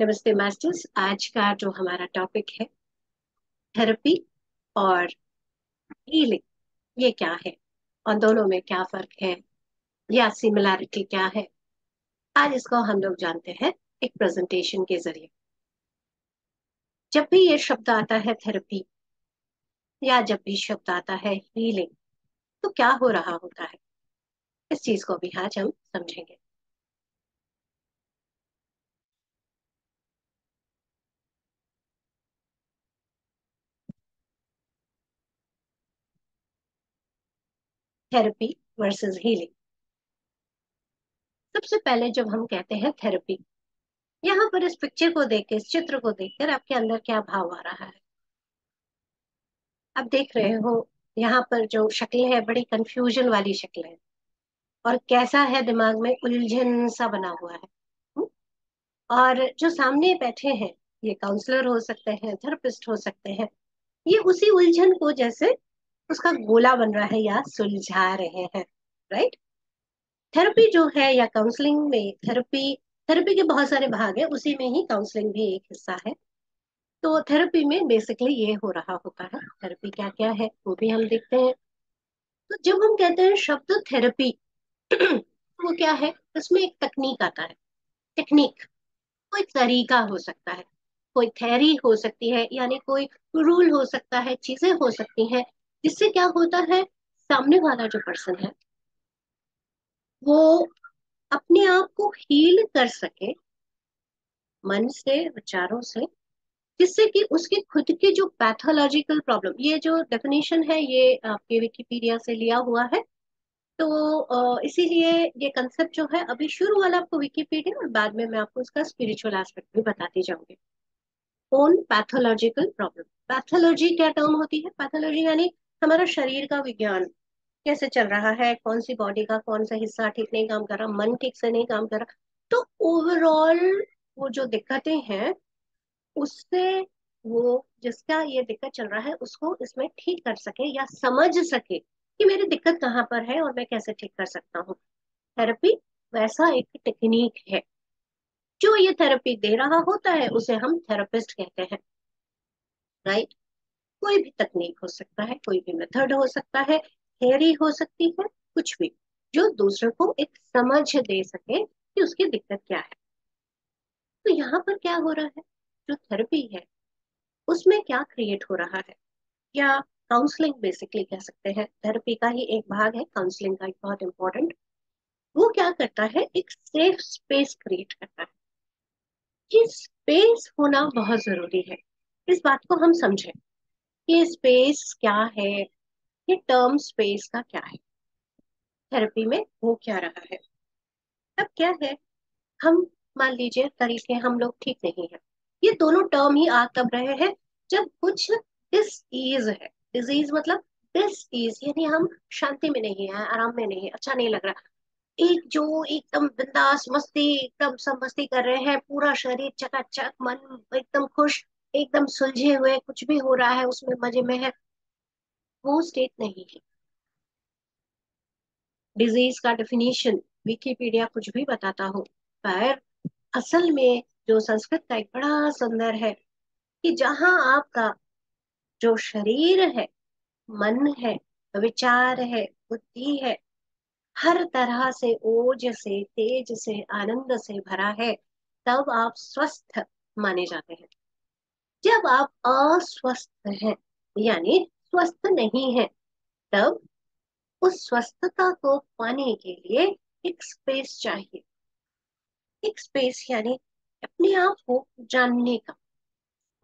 नमस्ते मास्टर्स। आज का जो हमारा टॉपिक है थेरेपी और हीलिंग, ये क्या है और दोनों में क्या फर्क है या सिमिलैरिटी क्या है, आज इसको हम लोग जानते हैं एक प्रेजेंटेशन के जरिए। जब भी ये शब्द आता है थेरेपी या जब भी शब्द आता है हीलिंग, तो क्या हो रहा होता है, इस चीज को भी आज हम समझेंगे। Therapy versus healing. सबसे पहले जब हम कहते हैं थेरेपी, यहाँ पर इस पिक्चर को देख के, इस चित्र को देखकर आपके अंदर क्या भाव आ रहा है? आप देख रहे हो यहाँ पर जो शक्ल है बड़ी कंफ्यूजन वाली शक्ल है, और कैसा है, दिमाग में उलझन सा बना हुआ है। हम्म? और जो सामने बैठे हैं, ये काउंसलर हो सकते हैं, थेरेपिस्ट हो सकते हैं, ये उसी उलझन को जैसे उसका गोला बन रहा है या सुलझा रहे हैं। राइट। थेरेपी जो है या काउंसलिंग में, थेरेपी थेरेपी के बहुत सारे भाग है, उसी में ही काउंसलिंग भी एक हिस्सा है। तो थेरेपी में बेसिकली ये हो रहा होता है। थेरेपी क्या क्या है वो भी हम देखते हैं। तो जब हम कहते हैं शब्द थेरेपी, वो क्या है? इसमें एक तकनीक आता है। टेक्निक कोई तरीका हो सकता है, कोई थेरी हो सकती है, यानी कोई रूल हो सकता है, चीजें हो सकती हैं, जिससे क्या होता है, सामने वाला जो पर्सन है वो अपने आप को हील कर सके, मन से, विचारों से, जिससे कि उसकी खुद की जो पैथोलॉजिकल प्रॉब्लम, ये जो डेफिनेशन है ये आपके विकिपीडिया से लिया हुआ है। तो इसीलिए ये कंसेप्ट जो है, अभी शुरू वाला आपको विकिपीडिया और बाद में मैं आपको इसका स्पिरिचुअल एस्पेक्ट भी बताती जाऊंगी। Own pathological problem. पैथोलॉजी क्या टर्म होती है? पैथोलॉजी यानी हमारा शरीर का विज्ञान कैसे चल रहा है, कौन सी बॉडी का कौन सा हिस्सा ठीक नहीं काम कर रहा, मन ठीक से नहीं काम कर रहा। तो ओवरऑल वो जो दिक्कतें हैं, उससे वो जिसका ये दिक्कत चल रहा है उसको इसमें ठीक कर सके या समझ सके कि मेरी दिक्कत कहाँ पर है और मैं कैसे ठीक कर सकता हूँ। थेरेपी वैसा एक टेक्निक है। जो ये थेरेपी दे रहा होता है उसे हम थेरेपिस्ट कहते हैं। राइट। कोई भी तकनीक हो सकता है, कोई भी मेथड हो सकता है, थ्योरी हो सकती है, कुछ भी जो दूसरे को एक समझ दे सके कि उसकी दिक्कत क्या है। तो यहाँ पर क्या हो रहा है, जो थेरेपी है उसमें क्या क्रिएट हो रहा है, या काउंसलिंग बेसिकली कह सकते हैं, थेरेपी का ही एक भाग है काउंसलिंग का, एक बहुत इंपॉर्टेंट। वो क्या करता है, एक सेफ स्पेस क्रिएट करता है। ये स्पेस होना बहुत जरूरी है। इस बात को हम समझें कि स्पेस क्या है, ये टर्म स्पेस का क्या है, थेरेपी में वो क्या रहा है। अब क्या है, हम मान लीजिए तरीके हम लोग ठीक नहीं है, ये दोनों टर्म ही आ तब रहे हैं जब कुछ डिस ईज है। डिजीज मतलब डिस ईज, यानी हम शांति में नहीं है, आराम में नहीं है, अच्छा नहीं लग रहा। एक जो एकदम बिंदास मस्ती, एकदम सब मस्ती कर रहे हैं, पूरा शरीर चकाचक, मन एकदम खुश, एकदम सुलझे हुए, कुछ भी हो रहा है उसमें मजे में है, वो स्टेट नहीं है। डिजीज का डेफिनेशन विकिपीडिया कुछ भी बताता हो, पर असल में जो संस्कृत का एक बड़ा सुंदर है कि जहां आपका जो शरीर है, मन है, विचार है, बुद्धि है, हर तरह से ओज से, तेज से, आनंद से भरा है, तब आप स्वस्थ माने जाते हैं। जब आप अस्वस्थ हैं, यानी स्वस्थ नहीं है, तब उस स्वस्थता को पाने के लिए एक स्पेस चाहिए। एक स्पेस यानी अपने आप को जानने का।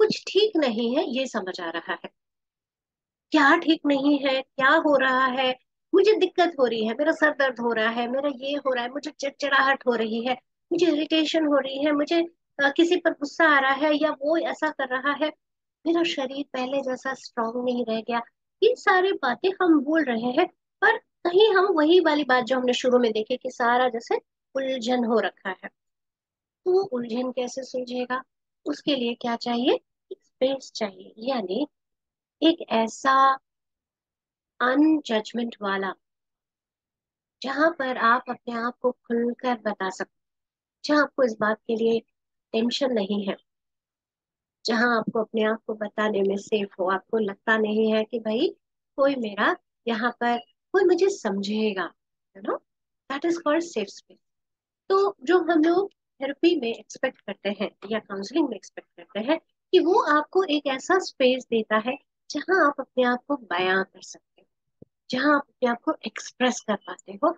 कुछ ठीक नहीं है ये समझ आ रहा है, क्या ठीक नहीं है, क्या हो रहा है, मुझे दिक्कत हो रही है, मेरा सर दर्द हो रहा है, मेरा ये हो रहा है, मुझे चिड़चिड़ाहट हो रही है, मुझे इरिटेशन हो रही है, मुझे किसी पर गुस्सा आ रहा है, या वो ऐसा कर रहा है, मेरा शरीर पहले जैसा स्ट्रांग नहीं रह गया। ये सारी बातें हम बोल रहे हैं, पर कहीं हम वही वाली बात जो हमने शुरू में देखी कि सारा जैसे उलझन हो रखा है। तो वो उलझन कैसे सुलझेगा? उसके लिए क्या चाहिए? स्पेस चाहिए, यानी एक ऐसा अनजजमेंट वाला, जहां पर आप अपने आप को खुलकर बता सकते, जहां आपको इस बात के लिए टेंशन नहीं है, जहां आपको अपने आप को बताने में सेफ हो, आपको लगता नहीं है कि भाई कोई मेरा यहाँ पर, कोई मुझे समझेगा, है ना, that is called safe space. तो जो हम लोग थेरेपी में एक्सपेक्ट करते हैं या काउंसलिंग में एक्सपेक्ट करते हैं कि वो आपको एक ऐसा स्पेस देता है जहां आप अपने आप को बयां कर सकते हो, जहां आप अपने आप को एक्सप्रेस कर पाते हो,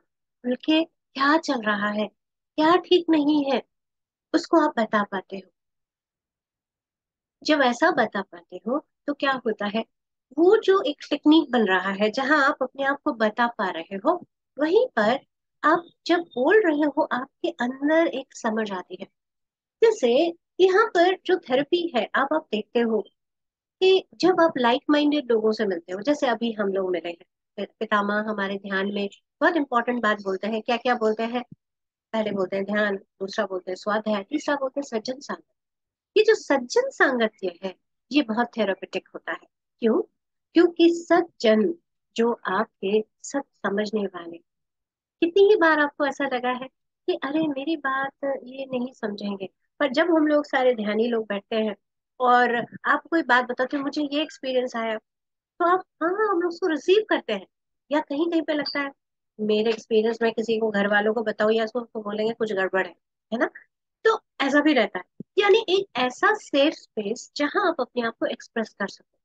बल्कि क्या चल रहा है, क्या ठीक नहीं है, उसको आप बता पाते हो। जब ऐसा बता पाते हो तो क्या होता है, वो जो एक टेक्निक बन रहा है जहां आप अपने आप को बता पा रहे हो, वहीं पर आप जब बोल रहे हो आपके अंदर एक समझ आती है। जैसे यहाँ पर जो थेरेपी है, आप देखते हो कि जब आप लाइक माइंडेड लोगों से मिलते हो, जैसे अभी हम लोग मिले हैं, पितामह हमारे ध्यान में बहुत इंपॉर्टेंट बात बोलते हैं, क्या क्या बोलते हैं, पहले बोलते हैं ध्यान, दूसरा बोलते हैं स्वाध्याय, तीसरा बोलते हैं सज्जन साथ। ये जो सज्जन सांगत्य है, ये बहुत थेरापेटिक होता है। क्यों? क्योंकि सज्जन, जो आपके सब समझने वाले, कितनी ही बार आपको ऐसा लगा है कि अरे मेरी बात ये नहीं समझेंगे, पर जब हम लोग सारे ध्यानी लोग बैठते हैं और आप कोई बात बताते हो, मुझे ये एक्सपीरियंस आया, तो आप हाँ हाँ, हम लोग उसको रिसीव करते हैं। या कहीं कहीं पे लगता है मेरे एक्सपीरियंस में किसी को, घर वालों को बताओ या उसको, तो बोलेंगे कुछ गड़बड़ है ना। तो ऐसा भी रहता है, यानी एक ऐसा सेफ स्पेस जहां आप अपने आप को एक्सप्रेस कर सको,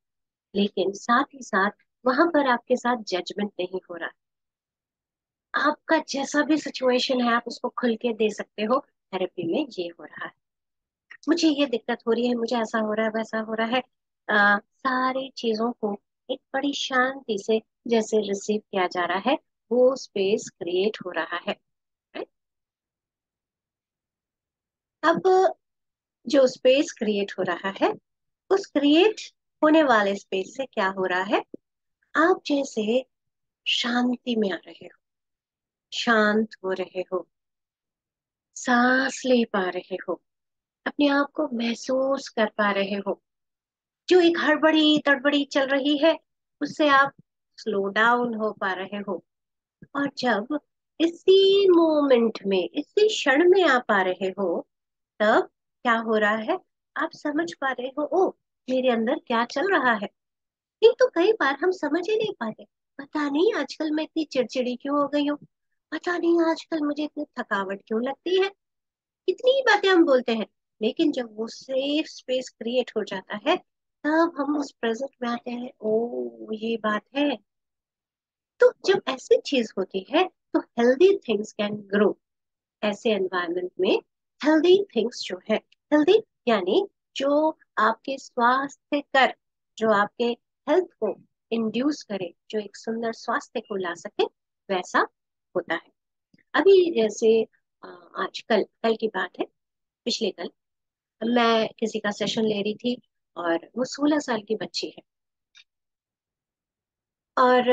लेकिन साथ ही साथ वहां पर आपके साथ जजमेंट नहीं हो रहा। आपका जैसा भी सिचुएशन है आप उसको खुल के दे सकते हो। थेरेपी में ये हो रहा है, मुझे ये दिक्कत हो रही है, मुझे ऐसा हो रहा है, वैसा हो रहा है, सारी चीजों को एक बड़ी शांति से जैसे रिसीव किया जा रहा है, वो स्पेस क्रिएट हो रहा है। right? अब जो स्पेस क्रिएट हो रहा है, उस क्रिएट होने वाले स्पेस से क्या हो रहा है, आप जैसे शांति में आ रहे हो, शांत हो रहे हो, सांस ले पा रहे हो, अपने आप को महसूस कर पा रहे हो। जो एक हड़बड़ी तड़बड़ी चल रही है, उससे आप स्लो डाउन हो पा रहे हो। और जब इसी मोमेंट में, इसी क्षण में आप आ रहे हो, तब क्या हो रहा है, आप समझ पा रहे हो, ओ मेरे अंदर क्या चल रहा है। नहीं तो कई बार हम समझ ही नहीं पाते, पता नहीं आजकल मैं इतनी चिड़चिड़ी क्यों हो गई हूँ, पता नहीं आजकल मुझे इतनी थकावट क्यों लगती है, कितनी ही बातें हम बोलते हैं। लेकिन जब वो सेफ स्पेस क्रिएट हो जाता है, तब हम उस प्रेजेंट में आते हैं, ओ ये बात है। तो जब ऐसी चीज होती है तो हेल्दी थिंग्स कैन ग्रो। ऐसे एनवायरनमेंट में हेल्दी थिंग्स जो है, हेल्दी यानी जो आपके स्वास्थ्य कर, जो आपके हेल्थ को इंड्यूस करे, जो एक सुंदर स्वास्थ्य को ला सके, वैसा होता है। अभी जैसे आज कल कल की बात है, पिछले कल मैं किसी का सेशन ले रही थी, और वो 16 साल की बच्ची है। और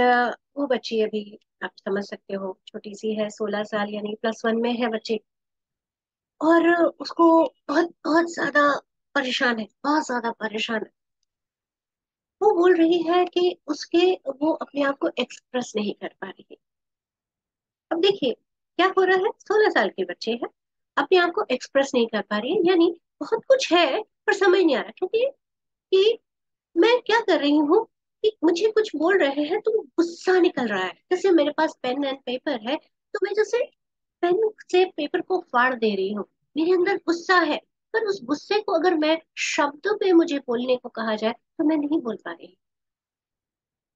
वो बच्ची अभी, आप समझ सकते हो, छोटी सी है, 16 साल, यानी +1 में है बच्ची। और उसको बहुत बहुत ज्यादा परेशान है, बहुत ज्यादा परेशान है। वो बोल रही है कि उसके, वो अपने आप को एक्सप्रेस नहीं कर पा रही है। अब देखिए क्या हो रहा है, 16 साल के बच्चे हैं, अपने आप को एक्सप्रेस नहीं कर पा रही है, यानी बहुत कुछ है पर समझ नहीं आ रहा, क्योंकि कि मैं क्या कर रही हूँ कि मुझे कुछ बोल रहे हैं तो गुस्सा निकल रहा है, जैसे मेरे पास पेन एंड पेपर है, तो मैं जैसे पेन से पेपर को फाड़ दे रही हूँ। मेरे अंदर गुस्सा है, पर उस गुस्से को अगर मैं शब्दों में मुझे बोलने को कहा जाए तो मैं नहीं बोल पा रही,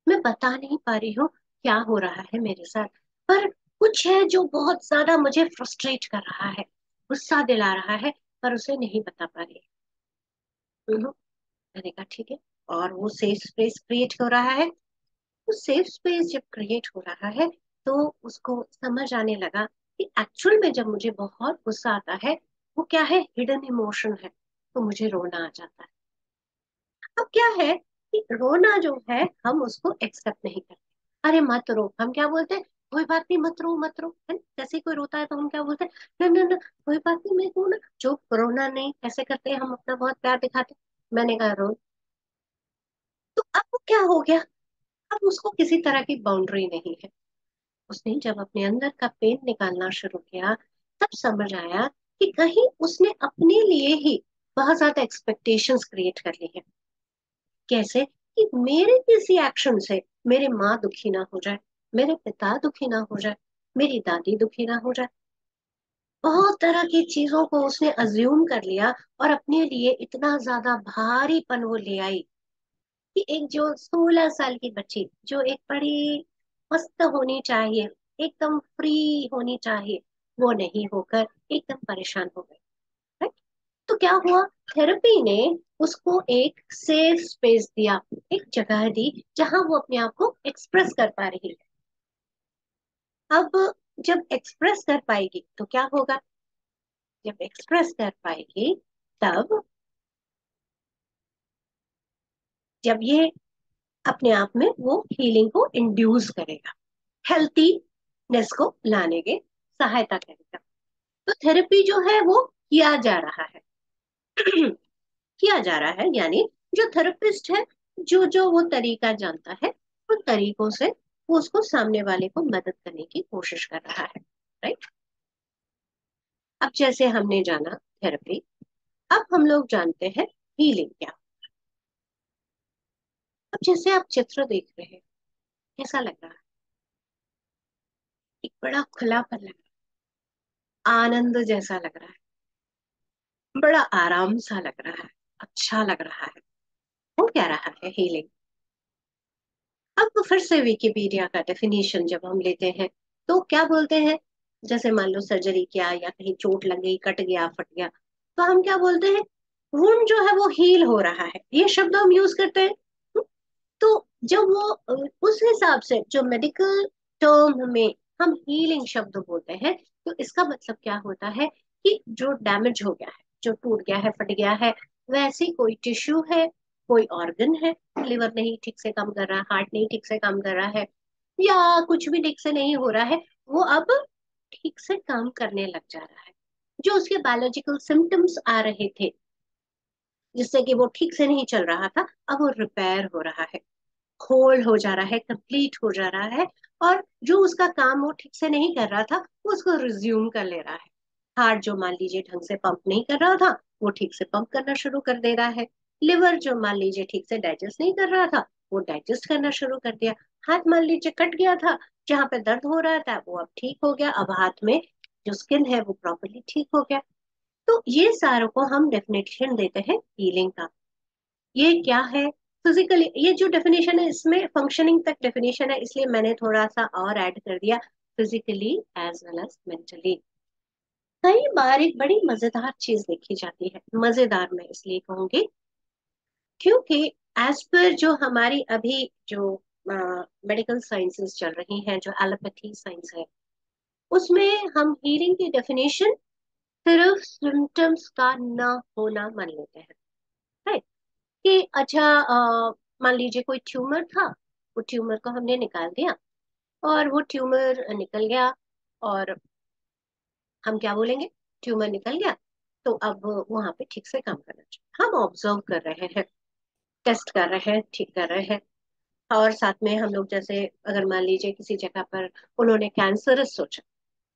मैं बता नहीं पा रही हूँ क्या हो रहा है मेरे साथ। पर कुछ है जो बहुत ज्यादा मुझे फ्रस्ट्रेट कर रहा है, गुस्सा दिला रहा है, पर उसे नहीं बता पा रही। हम्म, मैंने कहा ठीक है। और वो सेफ स्पेस क्रिएट हो रहा है, तो सेफ स्पेस जब क्रिएट हो रहा है, तो उसको समझ आने लगा कि एक्चुअल में जब मुझे बहुत गुस्सा आता है, वो क्या है, हिडन इमोशन है, तो मुझे रोना आ जाता है। अब क्या है कि रोना जो है, हम उसको एक्सेप्ट नहीं करते, अरे मत रो, हम क्या बोलते हैं, कोई बात नहीं, मत रो मत रो, है ना? जैसे ही कोई रोता है तो हम क्या बोलते हैं, ना ना ना, कोई बात नहीं, मैं हूं ना, चुप, रोना नहीं, ऐसे करते हैं हम, अपना बहुत प्यार दिखाते हैं। मैंने कहा रो। तो अब क्या हो गया, अब उसको किसी तरह की बाउंड्री नहीं है। उसने जब अपने अंदर का पेन निकालना शुरू किया, तब समझ आया कि कहीं उसने अपने लिए ही बहुत ज्यादा एक्सपेक्टेशंस क्रिएट कर ली है। कैसे? कि मेरे किसी एक्शन से मेरी माँ दुखी ना हो जाए, मेरे पिता दुखी ना हो जाए, मेरी दादी दुखी ना हो जाए। बहुत तरह की चीजों को उसने अज्यूम कर लिया और अपने लिए इतना ज्यादा भारीपन वो ले आई कि एक जो 16 साल की बच्ची जो एक बड़ी मस्त होनी चाहिए, एकदम फ्री होनी चाहिए, वो नहीं होकर एकदम परेशान हो गई। right? तो क्या हुआ? थेरेपी ने उसको एक सेफ स्पेस दिया, एक जगह दी जहां वो अपने आप को एक्सप्रेस कर पा रही है। अब जब एक्सप्रेस कर पाएगी तो क्या होगा? जब एक्सप्रेस कर पाएगी तब, जब ये अपने आप में वो हीलिंग को इंड्यूस करेगा, हेल्थीनेस को लाने के सहायता करेगा। तो थेरेपी जो है वो किया जा रहा है। किया जा रहा है यानी जो थेरेपिस्ट है, जो जो वो तरीका जानता है, उन तरीकों से वो उसको सामने वाले को मदद करने की कोशिश कर रहा है। राइट? अब जैसे हमने जाना थेरेपी, अब हम लोग जानते हैं हीलिंग क्या। अब जैसे आप चित्र देख रहे हैं, कैसा लग रहा है? एक बड़ा खुलापन लग रहा है, आनंद जैसा लग रहा है, बड़ा आराम सा लग रहा है, अच्छा लग रहा है। वो क्या रहा है? हीलिंग। अब फिर से विकिपीडिया का डेफिनेशन जब हम लेते हैं तो क्या बोलते हैं? जैसे मान लो सर्जरी किया या कहीं चोट लग गई, कट गया, फट गया, तो हम क्या बोलते हैं? वुंड जो है वो हील हो रहा है, ये शब्द हम यूज करते हैं। तो जब वो उस हिसाब से जो मेडिकल टर्म में हम हीलिंग शब्द बोलते हैं, तो इसका मतलब क्या होता है? कि जो डैमेज हो गया है, जो टूट गया है, फट गया है, वैसी कोई टिश्यू है, कोई ऑर्गन है, लिवर नहीं ठीक से काम कर रहा, हार्ट नहीं ठीक से काम कर रहा है, या कुछ भी ठीक से नहीं हो रहा है, वो अब ठीक से काम करने लग जा रहा है। जो उसके बायोलॉजिकल सिम्टम्स आ रहे थे, जिससे कि वो ठीक से नहीं चल रहा था, अब वो रिपेयर हो रहा है, होल्ड हो जा रहा है, कंप्लीट हो जा रहा है। और जो उसका काम वो ठीक से नहीं कर रहा था, वो उसको रिज्यूम कर ले रहा है। हार्ट जो मान लीजिए ढंग से पंप नहीं कर रहा था, वो ठीक से पंप करना शुरू कर दे रहा है। लिवर जो मान लीजिए ठीक से डाइजेस्ट नहीं कर रहा था, वो डाइजेस्ट करना शुरू कर दिया। हाथ मान लीजिए कट गया था, जहां पे दर्द हो रहा था वो अब ठीक हो गया, अब हाथ में जो स्किन है वो प्रॉपरली ठीक हो गया। तो ये सारों को हम डेफिनेशन देते हैं हीलिंग का। ये क्या है? फिजिकली, ये जो डेफिनेशन है इसमें फंक्शनिंग तक डेफिनेशन है, इसलिए मैंने थोड़ा सा और ऐड कर दिया, physically as well as mentally. कई बार एक बड़ी मजेदार चीज देखी जाती है, मजेदार मैं इसलिए कहूंगी क्योंकि एज पर जो हमारी अभी जो मेडिकल साइंसेस चल रही हैं, जो एलोपैथी साइंस है, उसमें हम हीलिंग की डेफिनेशन सिर्फ सिम्टम्स का ना होना मान लेते हैं। राइट? कि अच्छा, मान लीजिए कोई ट्यूमर था, वो ट्यूमर को हमने निकाल दिया और वो ट्यूमर निकल गया, और हम क्या बोलेंगे? ट्यूमर निकल गया, तो अब वहां पे ठीक से काम करना चाहिए। हम ऑब्जर्व कर रहे हैं, टेस्ट कर रहे हैं, ठीक कर रहे हैं। और साथ में हम लोग जैसे अगर मान लीजिए किसी जगह पर उन्होंने कैंसरस सोचा,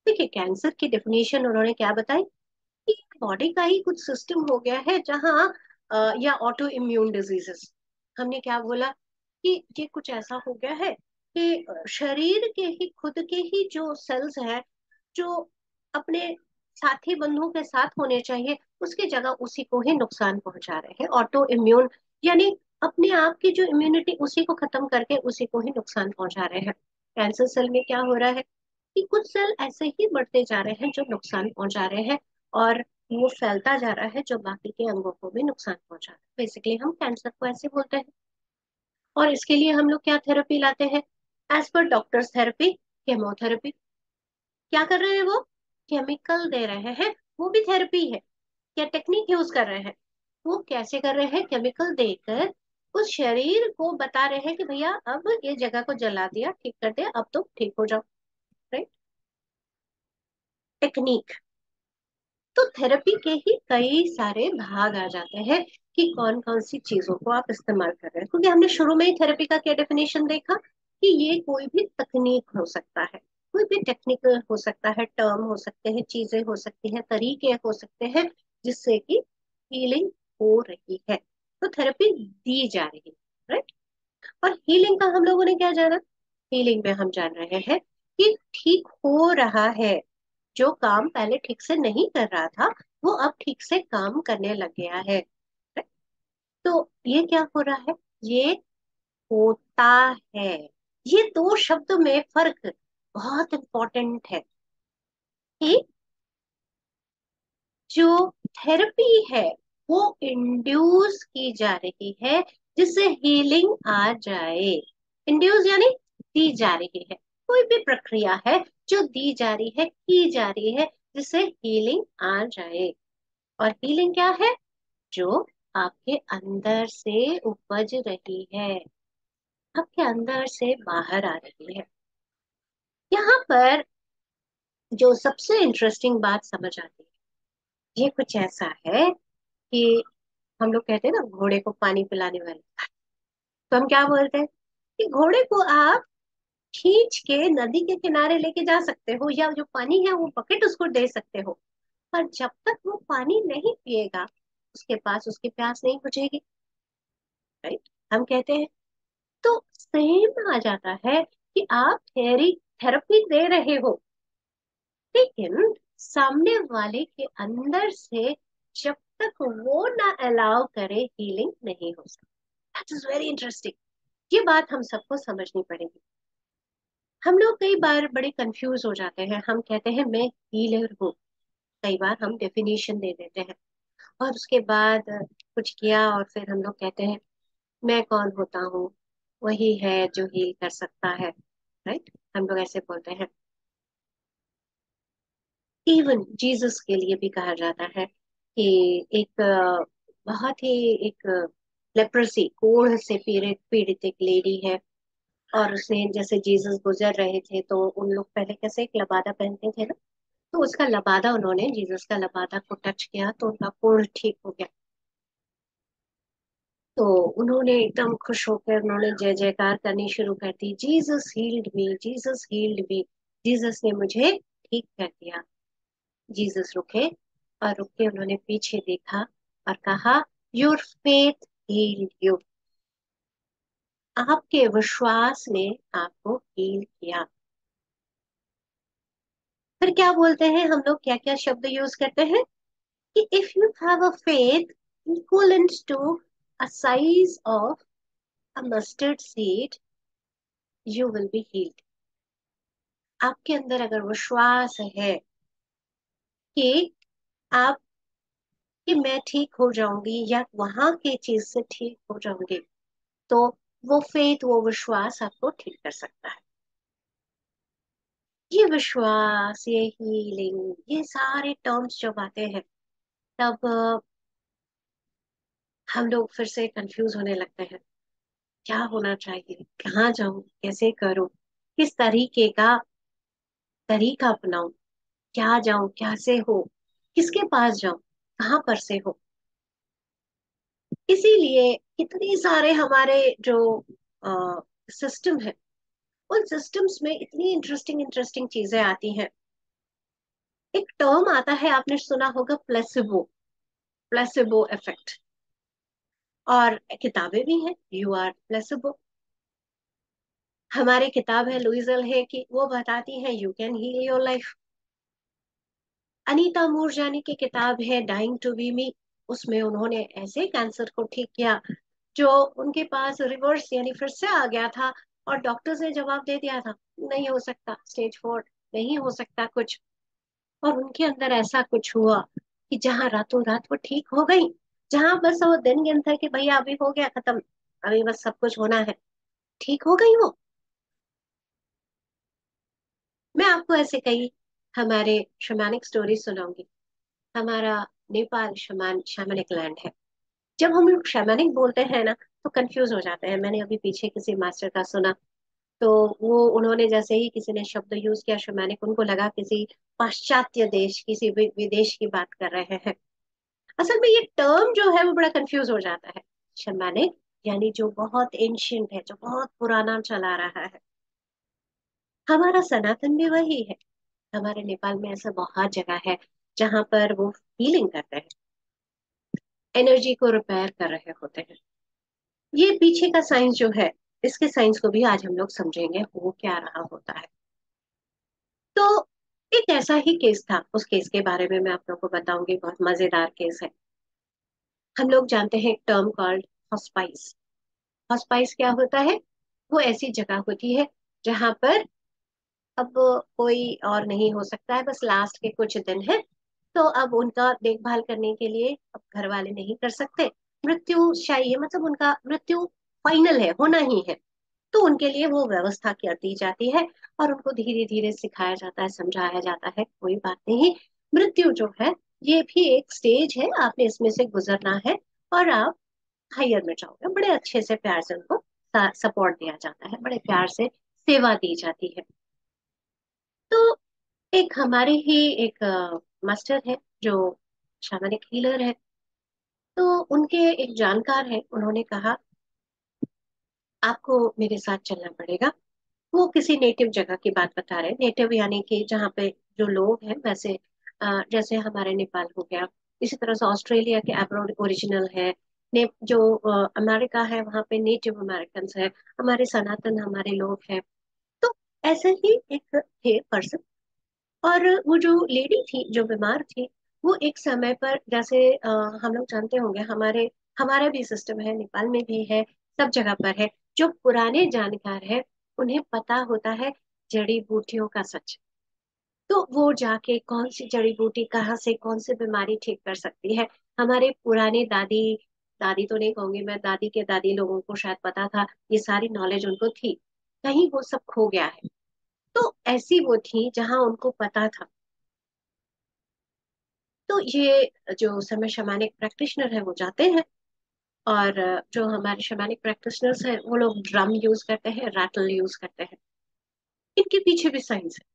देखिए कैंसर की डेफिनेशन उन्होंने क्या बताई? कि बॉडी का ही कुछ सिस्टम हो गया है जहाँ या ऑटो इम्यून डिजीजेस, हमने क्या बोला? कि ये कुछ ऐसा हो गया है कि शरीर के ही खुद के ही जो सेल्स हैं, जो अपने साथी बंधुओं के साथ होने चाहिए, उसकी जगह उसी को ही नुकसान पहुंचा रहे हैं। ऑटो इम्यून यानी अपने आप की जो इम्यूनिटी उसी को खत्म करके उसी को ही नुकसान पहुंचा रहे हैं। कैंसर सेल में क्या हो रहा है? कि कुछ सेल ऐसे ही बढ़ते जा रहे हैं जो नुकसान पहुंचा रहे हैं, और वो फैलता जा रहा है जो बाकी के अंगों को भी नुकसान पहुंचा रहा है। बेसिकली हम कैंसर को ऐसे बोलते हैं। और इसके लिए हम लोग क्या थेरेपी लाते हैं? As per doctors therapy, chemotherapy. क्या कर रहे हैं वो? केमिकल दे रहे हैं, वो भी थेरेपी है। क्या टेक्निक यूज कर रहे हैं? वो कैसे कर रहे हैं? केमिकल देकर उस शरीर को बता रहे हैं कि भैया अब ये जगह को जला दिया, ठीक कर दिया, अब तो ठीक हो जाओ। राइट? टेक्निक। तो थेरेपी के ही कई सारे भाग आ जाते हैं कि कौन कौन सी चीजों को आप इस्तेमाल कर रहे हैं, क्योंकि हमने शुरू में ही थेरेपी का क्या डेफिनेशन देखा कि ये कोई भी तकनीक हो सकता है। कोई भी टेक्निकल हो सकता है, टर्म हो सकते हैं, चीजें हो सकती हैं, तरीके हो सकते हैं जिससे कि हीलिंग हो रही है, तो थेरेपी दी जा रही है, राइट। और हीलिंग का हम लोगों ने क्या जाना, हीलिंग में हम जान रहे हैं कि ठीक हो रहा है, जो काम पहले ठीक से नहीं कर रहा था वो अब ठीक से काम करने लग गया है। तो ये क्या हो रहा है, ये होता है। ये दो शब्द में फर्क बहुत इंपॉर्टेंट है कि जो थेरेपी है वो इंड्यूस की जा रही है जिससे हीलिंग आ जाए। इंड्यूस यानी दी जा रही है, कोई भी प्रक्रिया है जो दी जा रही है, की जा रही है, जिससे हीलिंग आ जाए। और हीलिंग क्या है, जो आपके अंदर से उपज रही है, आपके अंदर से बाहर आ रही है। यहाँ पर जो सबसे इंटरेस्टिंग बात समझ आती है, ये कुछ ऐसा है कि हम लोग कहते हैं ना घोड़े को पानी पिलाने वाले, तो हम क्या बोलते हैं कि घोड़े को आप खींच के नदी के किनारे लेके जा सकते हो, या जो पानी है वो बकेट उसको दे सकते हो, पर जब तक वो पानी नहीं पिएगा उसके पास उसकी प्यास नहीं बुझेगी, राइट। हम कहते हैं, तो सेम आ जाता है कि आप थेरेपी दे रहे हो, लेकिन सामने वाले के अंदर से जब तक वो ना अलाउ करे हीलिंग नहीं हो सकती। That is very interesting. ये बात हम सबको समझनी पड़ेगी। हम लोग कई बार बड़े कंफ्यूज हो जाते हैं, हम कहते हैं मैं हीलर हूँ, कई बार हम डेफिनेशन दे देते हैं और उसके बाद कुछ किया और फिर हम लोग कहते हैं मैं कौन होता हूँ, वही है जो हील कर सकता है, राइट। हम लोग ऐसे बोलते हैं। इवन जीसस के लिए भी कहा जाता है कि एक बहुत ही एक लेप्रेसी कोढ़ से पीड़ित पीड़ित एक लेडी है, और उसने जैसे जीसस गुजर रहे थे तो उन लोग पहले कैसे एक लबादा पहनते थे ना, तो उसका लबादा, उन्होंने जीसस का लबादा को टच किया तो उनका कोढ़ ठीक हो गया। तो उन्होंने एकदम खुश होकर उन्होंने जय जयकार करनी शुरू कर दी, जीसस हील्ड मी, जीसस हील्ड मी, जीसस ने मुझे ठीक कर दिया। जीसस रुके, और रुक के उन्होंने पीछे देखा और कहा योर फेथ हील्ड यू, आपके विश्वास ने आपको हील किया। फिर क्या बोलते हैं हम लोग, क्या क्या शब्द यूज करते हैं कि if you have a faith equivalent to a size of a mustard seed you will be healed. आपके अंदर अगर विश्वास है कि आप, कि मैं ठीक हो जाऊंगी या वहां की चीज से ठीक हो जाऊंगी, तो वो फेथ, वो विश्वास आपको ठीक कर सकता है। ये विश्वास, ये हीलिंग, ये सारे टर्म्स जब आते हैं तब हम लोग फिर से कंफ्यूज होने लगते हैं, क्या होना चाहिए, कहाँ जाऊं, कैसे करूं, किस तरीके का तरीका अपनाऊं, क्या जाऊं, कैसे हो, किसके पास जाऊं, कहाँ पर से हो। इसीलिए इतनी सारे हमारे जो सिस्टम है, उन सिस्टम्स में इतनी इंटरेस्टिंग इंटरेस्टिंग चीजें आती हैं। एक टर्म आता है, आपने सुना होगा, प्लेसिबो, प्लेसिबो इफेक्ट। और किताबें भी हैं, यू आर प्लेसिबो। हमारी किताब है लुइजल है कि वो बताती है you can heal your life. Anita Moorjani की किताब है डाइंग टू बी मी, उसमें उन्होंने ऐसे कैंसर को ठीक किया जो उनके पास रिवर्स यानी फिर से आ गया था, और डॉक्टर्स ने जवाब दे दिया था नहीं हो सकता, स्टेज 4, नहीं हो सकता कुछ। और उनके अंदर ऐसा कुछ हुआ कि जहां रातों रात वो ठीक हो गई, जहां बस वो दिन गिनता है कि भैया अभी हो गया खत्म, अभी बस सब कुछ होना है, ठीक हो गई वो। मैं आपको ऐसे कई हमारे शमानिक स्टोरी सुनाऊंगी। हमारा नेपाल शैमनिक लैंड है। जब हम लोग शैमनिक बोलते हैं ना तो कंफ्यूज हो जाते हैं। मैंने अभी पीछे किसी मास्टर का सुना, तो वो उन्होंने जैसे ही किसी ने शब्द यूज किया शैमनिक, उनको लगा किसी पाश्चात्य देश, किसी विदेश की बात कर रहे हैं। असल में ये टर्म जो है वो बड़ा कंफ्यूज हो जाता है। शैमनिक यानी जो बहुत एंशियंट है, जो बहुत पुराना चला रहा है। हमारा सनातन भी वही है। हमारे नेपाल में ऐसा बहुत जगह है जहां पर वो हीलिंग करते हैं, एनर्जी को रिपेयर कर रहे होते हैं। ये पीछे का साइंस जो है, इसके साइंस को भी आज हम लोग समझेंगे वो क्या रहा होता है। तो एक ऐसा ही केस था, उस केस के बारे में मैं आप लोगों को बताऊंगी, बहुत मजेदार केस है। हम लोग जानते हैं एक टर्म कॉल्ड हॉस्पाइस। हॉस्पाइस क्या होता है? वो ऐसी जगह होती है जहां पर अब कोई और नहीं हो सकता है, बस लास्ट के कुछ दिन है, तो अब उनका देखभाल करने के लिए अब घर वाले नहीं कर सकते, मृत्यु चाहिए, मतलब उनका मृत्यु फाइनल है, होना ही है। तो उनके लिए वो व्यवस्था कर दी जाती है और उनको धीरे धीरे सिखाया जाता है, समझाया जाता है, कोई बात नहीं, मृत्यु जो है ये भी एक स्टेज है, आपने इसमें से गुजरना है और आप हायर में जाओगे। बड़े अच्छे से प्यार से उनको सपोर्ट दिया जाता है, बड़े प्यार से सेवा दी जाती है। तो एक हमारे ही एक मास्टर है जो शामनिक हीलर है, तो उनके एक जानकार है, उन्होंने कहा आपको मेरे साथ चलना पड़ेगा। वो किसी नेटिव जगह की बात बता रहे हैं, नेटिव यानी कि जहाँ पे जो लोग हैं वैसे जैसे हमारे नेपाल हो गया, इसी तरह से ऑस्ट्रेलिया के अब्रॉड ओरिजिनल है, जो अमेरिका है वहाँ पे नेटिव अमेरिकन है, हमारे सनातन हमारे लोग हैं। तो ऐसे ही एक थे पर्सन, और वो जो लेडी थी जो बीमार थी, वो एक समय पर जैसे हम लोग जानते होंगे, हमारे हमारा भी सिस्टम है, नेपाल में भी है, सब जगह पर है, जो पुराने जानकार है उन्हें पता होता है जड़ी बूटियों का सच। तो वो जाके कौन सी जड़ी बूटी कहाँ से कौन सी बीमारी ठीक कर सकती है, हमारे पुराने दादी, दादी तो नहीं कहूंगी मैं, दादी के दादी लोगों को शायद पता था, ये सारी नॉलेज उनको थी, कहीं वो सब खो गया है। तो ऐसी वो थी जहां उनको पता था। तो ये जो समय शमानिक प्रैक्टिशनर है वो जाते हैं, और जो हमारे शमानिक प्रैक्टिशनर्स हैं वो लोग ड्रम यूज करते हैं, रैटल यूज करते हैं। इनके पीछे भी साइंस है।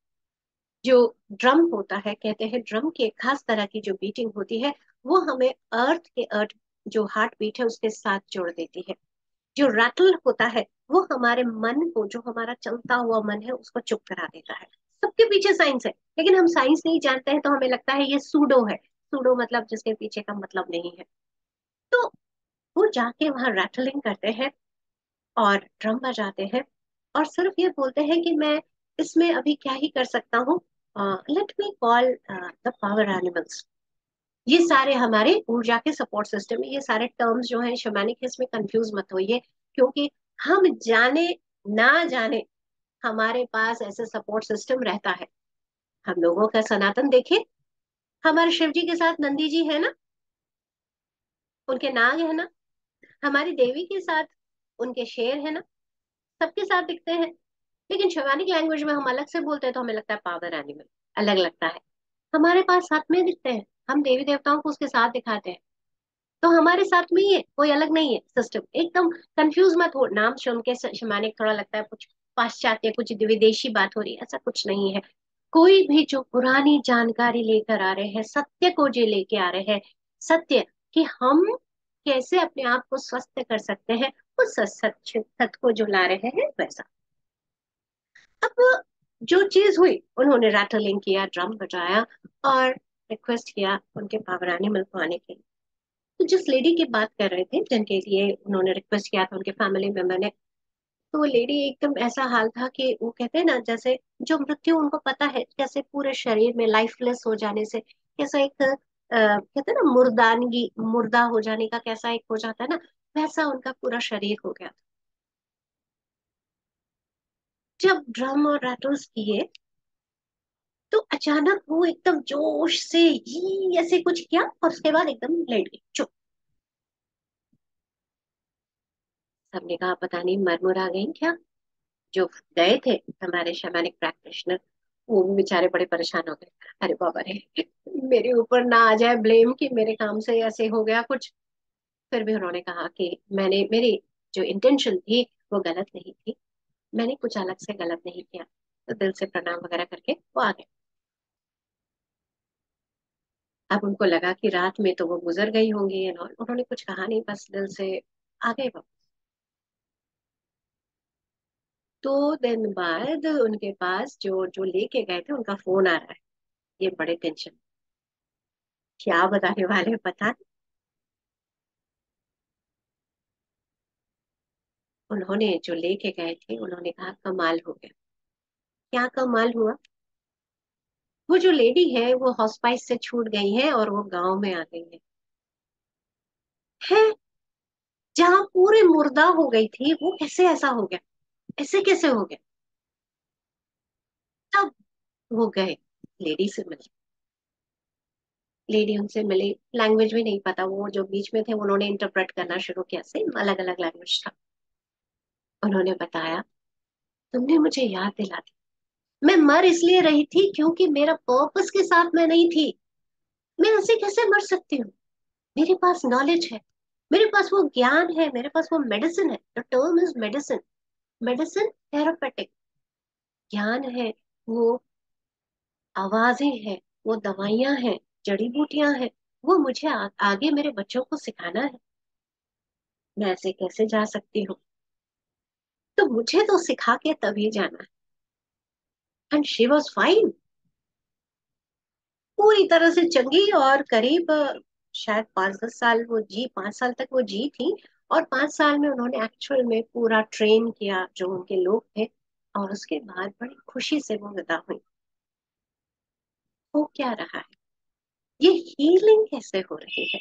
जो ड्रम होता है, कहते हैं ड्रम की एक खास तरह की जो बीटिंग होती है, वो हमें अर्थ जो हार्ट बीट है उसके साथ जोड़ देती है। जो रैटल होता है वो हमारे मन को, जो हमारा चलता हुआ मन है उसको चुप करा देता है। सबके पीछे साइंस है, लेकिन हम साइंस नहीं जानते हैं तो हमें लगता है ये सूडो है। सूडो मतलब जिसके पीछे का मतलब नहीं है। तो वो जाके वहां रैटलिंग करते हैं और ड्रम बजाते हैं, और सिर्फ ये बोलते हैं कि मैं इसमें अभी क्या ही कर सकता हूँ, let me call the power animals. ये सारे हमारे ऊर्जा के सपोर्ट सिस्टम है, ये सारे टर्म्स जो हैं शैमानिक, इसमें कंफ्यूज मत होइए, क्योंकि हम जाने ना जाने हमारे पास ऐसे सपोर्ट सिस्टम रहता है। हम लोगों का सनातन देखें, हमारे शिव जी के साथ नंदी जी है ना, उनके नाग है ना, हमारी देवी के साथ उनके शेर है ना, सबके साथ दिखते हैं। लेकिन शिवानिक लैंग्वेज में हम अलग से बोलते हैं तो हमें लगता है पावर एनिमल, अलग लगता है। हमारे पास साथ में दिखते हैं, हम देवी देवताओं को उसके साथ दिखाते हैं, तो हमारे साथ में ही है, कोई अलग नहीं है सिस्टम। एकदम कंफ्यूज मत हो, नाम सुन के शमानिक थोड़ा लगता है कुछ पाश्चात्य, कुछ विदेशी बात हो रही है, ऐसा कुछ नहीं है। कोई भी जो पुरानी जानकारी लेकर आ रहे हैं, सत्य को जो लेके आ रहे हैं, सत्य कि हम कैसे अपने आप को स्वस्थ कर सकते हैं, उस सच सत्य को जो ला रहे हैं वैसा। अब जो चीज हुई, उन्होंने रैटलिंग किया, ड्रम बजाया और रिक्वेस्ट किया उनके पावर एनिमल को आने के लिए। तो जिस लेडी की बात कर रहे थे, जिनके लिए उन्होंने रिक्वेस्ट किया था, उनके फैमिली मेंबर ने, तो वो लेडी एकदम ऐसा हाल था कि वो कहते हैं ना, जैसे जो मृत्यु उनको पता है, जैसे पूरे शरीर में लाइफलेस हो जाने से कैसा एक कहते हैं ना मुर्दानगी, मुर्दा हो जाने का कैसा एक हो जाता है ना, वैसा उनका पूरा शरीर हो गया। जब ड्रम और रैटल्स किए, तो अचानक वो एकदम जोश से ही ऐसे कुछ किया और उसके बाद एकदम लेट गई चुप। सबने कहा पता नहीं मर मुर आ गई क्या। जो गए थे हमारे शैमानिक प्रैक्टिशनर, वो भी बेचारे बड़े परेशान हो गए, अरे बाबा रे, मेरे ऊपर ना आ जाए ब्लेम कि मेरे काम से ऐसे हो गया कुछ। फिर भी उन्होंने कहा कि मैंने, मेरी जो इंटेंशन थी वो गलत नहीं थी, मैंने कुछ अलग से गलत नहीं किया। तो दिल से प्रणाम वगैरह करके वो आ गए। अब उनको लगा कि रात में तो वो गुजर गई होंगी and all, उन्होंने कुछ कहा नहीं, बस दिल से आ गए वापस। 2 दिन बाद उनके पास जो जो लेके गए थे उनका फोन आ रहा है। ये बड़े टेंशन। क्या बताने वाले हैं पता नहीं। उन्होंने जो लेके गए थे उन्होंने कहा कमाल हो गया। क्या कमाल हुआ? वो जो लेडी है वो हॉस्पाइस से छूट गई है और वो गांव में आ गई है जहां पूरे मुर्दा हो गई थी। वो कैसे ऐसा हो गया? ऐसे कैसे हो गया? तब वो गए, लेडी से मिले। लेडी उनसे मिली, लैंग्वेज भी नहीं पता, वो जो बीच में थे उन्होंने इंटरप्रेट करना शुरू किया, सेम अलग अलग लैंग्वेज था। उन्होंने बताया, तुमने मुझे याद दिला दी। मैं मर इसलिए रही थी क्योंकि मेरा पर्पस के साथ मैं नहीं थी। मैं ऐसे कैसे मर सकती हूँ? मेरे पास नॉलेज है, मेरे पास वो ज्ञान है, मेरे पास वो मेडिसिन है। The term is medicine. Medicine therapeutic ज्ञान है, वो आवाजें हैं, वो दवाइयां हैं, जड़ी बूटियां हैं। वो मुझे आगे मेरे बच्चों को सिखाना है। मैं ऐसे कैसे जा सकती हूँ? तो मुझे तो सिखा के तभी जाना है। एंड शी वॉज फाइन, पूरी तरह से चंगी। और करीब शायद 5-10 साल वो जी, 5 साल तक वो जी थी। और 5 साल में उन्होंने एक्चुअल में पूरा ट्रेन किया जो उनके लोग थे। और उसके बाद बड़ी खुशी से वो विदा हुई। वो क्या रहा है, ये हीलिंग कैसे हो रही है?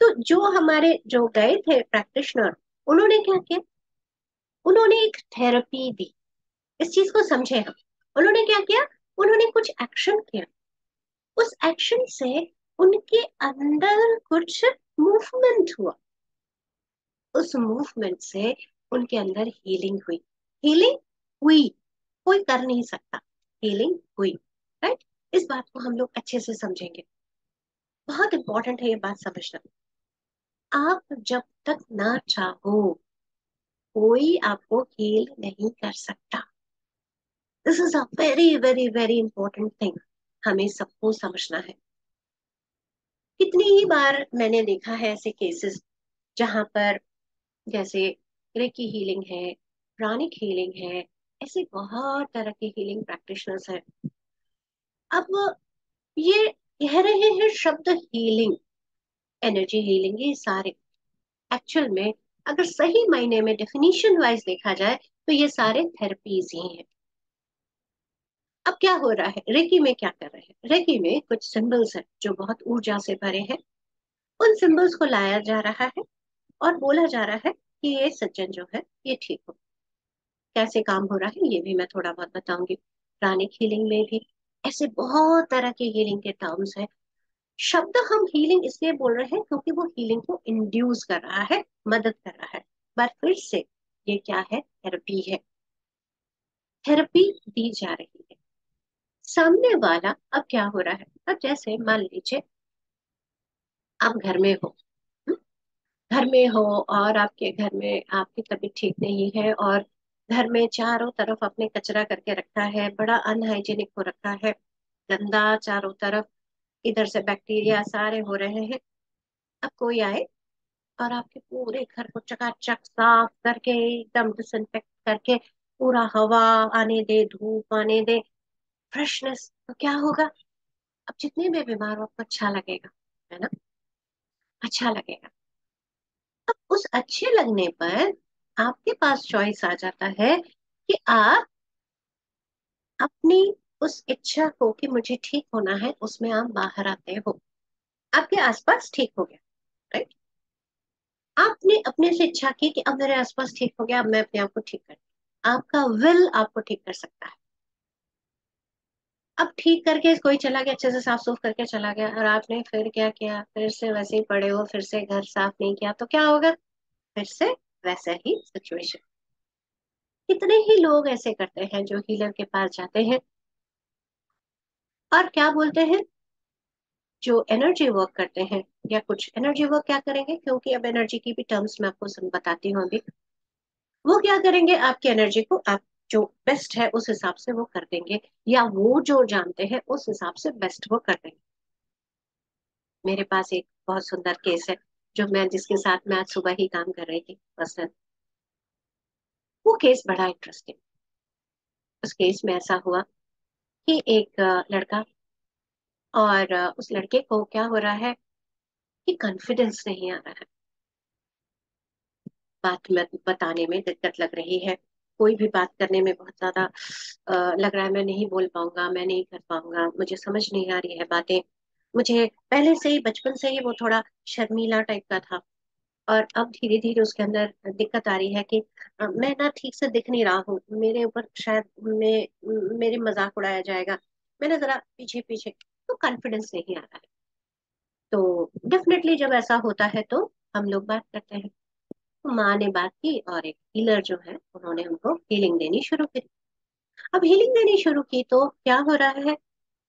तो जो हमारे जो गए थे प्रैक्टिशनर, उन्होंने क्या किया? उन्होंने एक थेरेपी दी। इस चीज को समझे हम। उन्होंने क्या किया? उन्होंने कुछ एक्शन किया। उस एक्शन से उनके अंदर कुछ मूवमेंट हुआ। उस मूवमेंट से उनके अंदर हीलिंग हुई। हीलिंग हुई, कोई कर नहीं सकता, हीलिंग हुई। राइट? इस बात को हम लोग अच्छे से समझेंगे। बहुत इंपॉर्टेंट है ये बात समझना। आप जब तक ना चाहो, कोई आपको हील नहीं कर सकता। This is a very very very important thing, हमें सबको समझना है। कितनी ही बार मैंने देखा है ऐसे केसेस जहां पर, जैसे रेकी हीलिंग है, प्राणिक हीलिंग है, ऐसे बहुत तरह के हीलिंग प्रैक्टिशनर्स हैं। अब ये कह रहे हैं शब्द हीलिंग, एनर्जी हीलिंग, ये सारे एक्चुअल में अगर सही मायने में डेफिनेशन वाइज देखा जाए तो ये सारे थेरेपीज ही हैं। अब क्या हो रहा है, रेकी में क्या कर रहे हैं? रेकी में कुछ सिंबल्स हैं जो बहुत ऊर्जा से भरे हैं। उन सिंबल्स को लाया जा रहा है और बोला जा रहा है कि ये सज्जन जो है ये ठीक हो। कैसे काम हो रहा है ये भी मैं थोड़ा बहुत बताऊंगी। प्राणिक हीलिंग में भी ऐसे बहुत तरह के हीलिंग के टर्म्स हैं। शब्द हम हीलिंग इसलिए बोल रहे हैं क्योंकि वो हीलिंग को इंड्यूस कर रहा है, मदद कर रहा है। पर फिर से ये क्या है? थेरेपी है। थेरेपी दी जा रही है। सामने वाला, अब क्या हो रहा है, अब जैसे मान लीजिए आप घर में हो, हम्म? घर में हो और आपके घर में आपकी तबीयत ठीक नहीं है और घर में चारों तरफ आपने कचरा करके रखा है, बड़ा अनहाइजीनिक हो रखा है, गंदा चारों तरफ, इधर से बैक्टीरिया सारे हो रहे हैं। अब कोई आए और आपके पूरे घर को चकाचक साफ करके एकदम डिसइंफेक्ट करके पूरा हवा आने दे, धूप आने दे, फ्रेशनेस, तो क्या होगा? अब जितने भी बीमार हो आपको अच्छा लगेगा, है ना? अच्छा लगेगा। अब उस अच्छे लगने पर आपके पास चॉइस आ जाता है कि आप अपनी उस इच्छा को कि मुझे ठीक होना है उसमें आप बाहर आते हो। आपके आसपास ठीक हो गया, राइट? आपने अपने से इच्छा की कि अब मेरे आसपास ठीक हो गया, अब मैं अपने आप को ठीक कर, आपका विल आपको ठीक कर सकता है। अब ठीक करके कोई चला गया, अच्छे से साफ सुफ करके चला गया, और आपने फिर क्या किया? फिर से वैसे ही पड़े हो, फिर से घर साफ नहीं किया, तो क्या होगा? फिर से वैसा ही सिचुएशन। कितने ही लोग ऐसे करते हैं जो हीलर के पास जाते हैं और क्या बोलते हैं, जो एनर्जी वर्क करते हैं, या कुछ एनर्जी वर्क क्या करेंगे, क्योंकि अब एनर्जी की भी टर्म्स मैं आपको बताती हूँ अभी। वो क्या करेंगे, आपकी एनर्जी को आप जो बेस्ट है उस हिसाब से वो कर देंगे, या वो जो जानते हैं उस हिसाब से बेस्ट वो कर देंगे। मेरे पास एक बहुत सुंदर केस है जो मैं जिसके साथ मैं आज सुबह ही काम कर रही थी पर्सन। वो केस बड़ा इंटरेस्टिंग। उस केस में ऐसा हुआ कि एक लड़का, और उस लड़के को क्या हो रहा है कि कॉन्फिडेंस नहीं आ रहा है, बात में बताने में दिक्कत लग रही है, कोई भी बात करने में बहुत ज्यादा लग रहा है मैं नहीं बोल पाऊंगा, मैं नहीं कर पाऊंगा, मुझे समझ नहीं आ रही है बातें। मुझे पहले से ही, बचपन से ही वो थोड़ा शर्मीला टाइप का था, और अब धीरे धीरे उसके अंदर दिक्कत आ रही है कि मैं ना ठीक से दिख नहीं रहा हूँ, मेरे ऊपर शायद मेरे मजाक उड़ाया जाएगा, मैं ना जरा पीछे पीछे, तो कॉन्फिडेंस नहीं आ रहा है। तो डेफिनेटली जब ऐसा होता है तो हम लोग बात करते हैं। तो माँ ने बात की, और एक हीलर जो है उन्होंने हमको हीलिंग देनी शुरू की। अब हीलिंग देनी शुरू की तो क्या हो रहा है,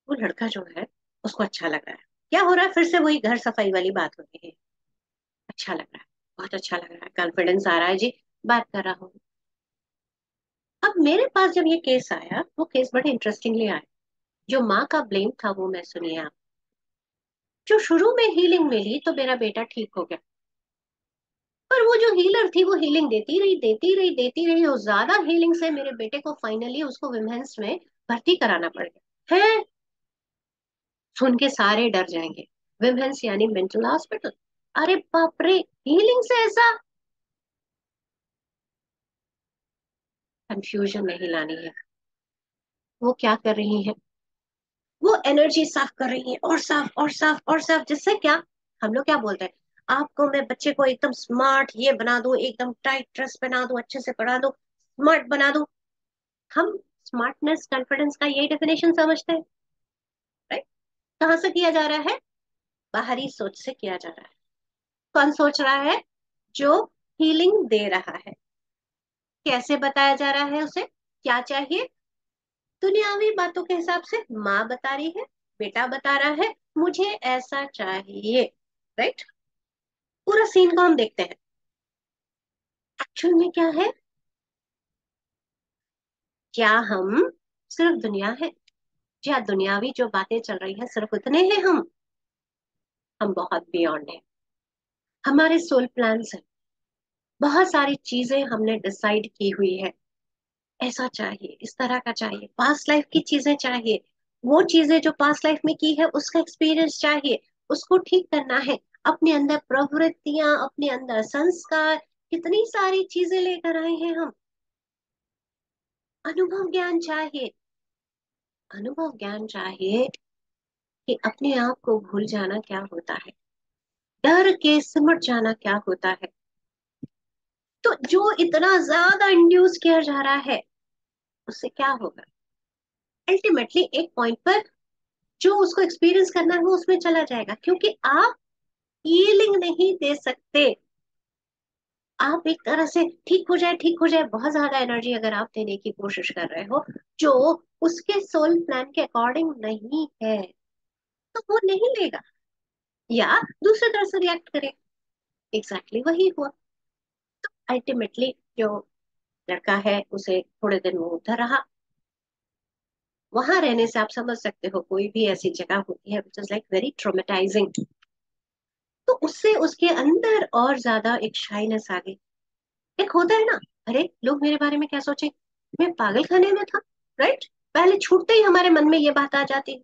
वो लड़का जो है उसको अच्छा लग रहा है। क्या हो रहा है, फिर से वही घर सफाई वाली बात हो रही है। अच्छा लग रहा है, बहुत अच्छा लग रहा है, कॉन्फिडेंस आ रहा है जी, बात कर रहा हूँ। अब मेरे पास जब ये केस आया, वो केस बड़े इंटरेस्टिंगली आया। जो माँ का ब्लेम था वो मैं, सुनिए आप। जो शुरू में हीलिंग मिली तो मेरा बेटा ठीक हो गया, पर वो जो हीलर थी वो हीलिंग देती रही, देती रही, देती रही, और ज्यादा हीलिंग से मेरे बेटे को फाइनली उसको विमेंस में भर्ती कराना पड़ गया है। सुन के सारे डर जाएंगे, विमेंस यानी मेंटल हॉस्पिटल। अरे बाप रे, हीलिंग से ऐसा? कंफ्यूजन नहीं लानी है। वो क्या कर रही है, वो एनर्जी साफ कर रही है, और साफ और साफ और साफ, जिससे क्या, हम लोग क्या बोलते हैं, आपको मैं बच्चे को एकदम स्मार्ट ये बना दूं, एकदम टाइट ड्रेस पहना दूं, अच्छे से पढ़ा दूं, स्मार्ट बना दूं। हम स्मार्टनेस कॉन्फिडेंस का यही डेफिनेशन समझते हैं, राइट? कहाँ से किया जा रहा है, बाहरी सोच से किया जा रहा है। कौन सोच रहा है, जो हीलिंग दे रहा है। कैसे बताया जा रहा है उसे, क्या चाहिए, दुनियावी बातों के हिसाब से माँ बता रही है, बेटा बता रहा है मुझे ऐसा चाहिए, राइट? पूरा सीन को हम देखते हैं। एक्चुअल में क्या है, क्या हम सिर्फ दुनिया है, या दुनियावी जो बातें चल रही है सिर्फ उतने हैं हम बहुत बियॉन्ड है। हमारे सोल प्लान्स है, बहुत सारी चीजें हमने डिसाइड की हुई है, ऐसा चाहिए, इस तरह का चाहिए, पास्ट लाइफ की चीजें चाहिए, वो चीजें जो पास्ट लाइफ में की है उसका एक्सपीरियंस चाहिए, उसको ठीक करना है। अपने अंदर प्रवृत्तियां, अपने अंदर संस्कार, कितनी सारी चीजें लेकर आए हैं हम। अनुभव ज्ञान चाहिए, अनुभव ज्ञान चाहिए कि अपने आप को भूल जाना क्या होता है, डर के सिमट जाना क्या होता है। तो जो इतना ज्यादा इंड्यूस किया जा रहा है, उससे क्या होगा, अल्टीमेटली एक पॉइंट पर जो उसको एक्सपीरियंस करना है वो उसमें चला जाएगा, क्योंकि आप हीलिंग नहीं दे सकते। आप एक तरह से ठीक हो जाए, ठीक हो जाए, बहुत ज्यादा एनर्जी अगर आप देने की कोशिश कर रहे हो जो उसके सोल प्लान के अकॉर्डिंग नहीं है, तो वो नहीं लेगा, या दूसरे तरह से रिएक्ट करे। एग्जैक्टली वही हुआ। अल्टीमेटली जो लड़का है उसे थोड़े दिन वो उधर रहा। वहां रहने से आप समझ सकते हो, कोई भी ऐसी जगह होती है which is like very traumatising, तो उससे उसके अंदर और ज्यादा एक शाइनेस आ गई। एक होता है ना, अरे लोग मेरे बारे में क्या सोचे, मैं पागल खाने में था, राइट? पहले छूटते ही हमारे मन में ये बात आ जाती है।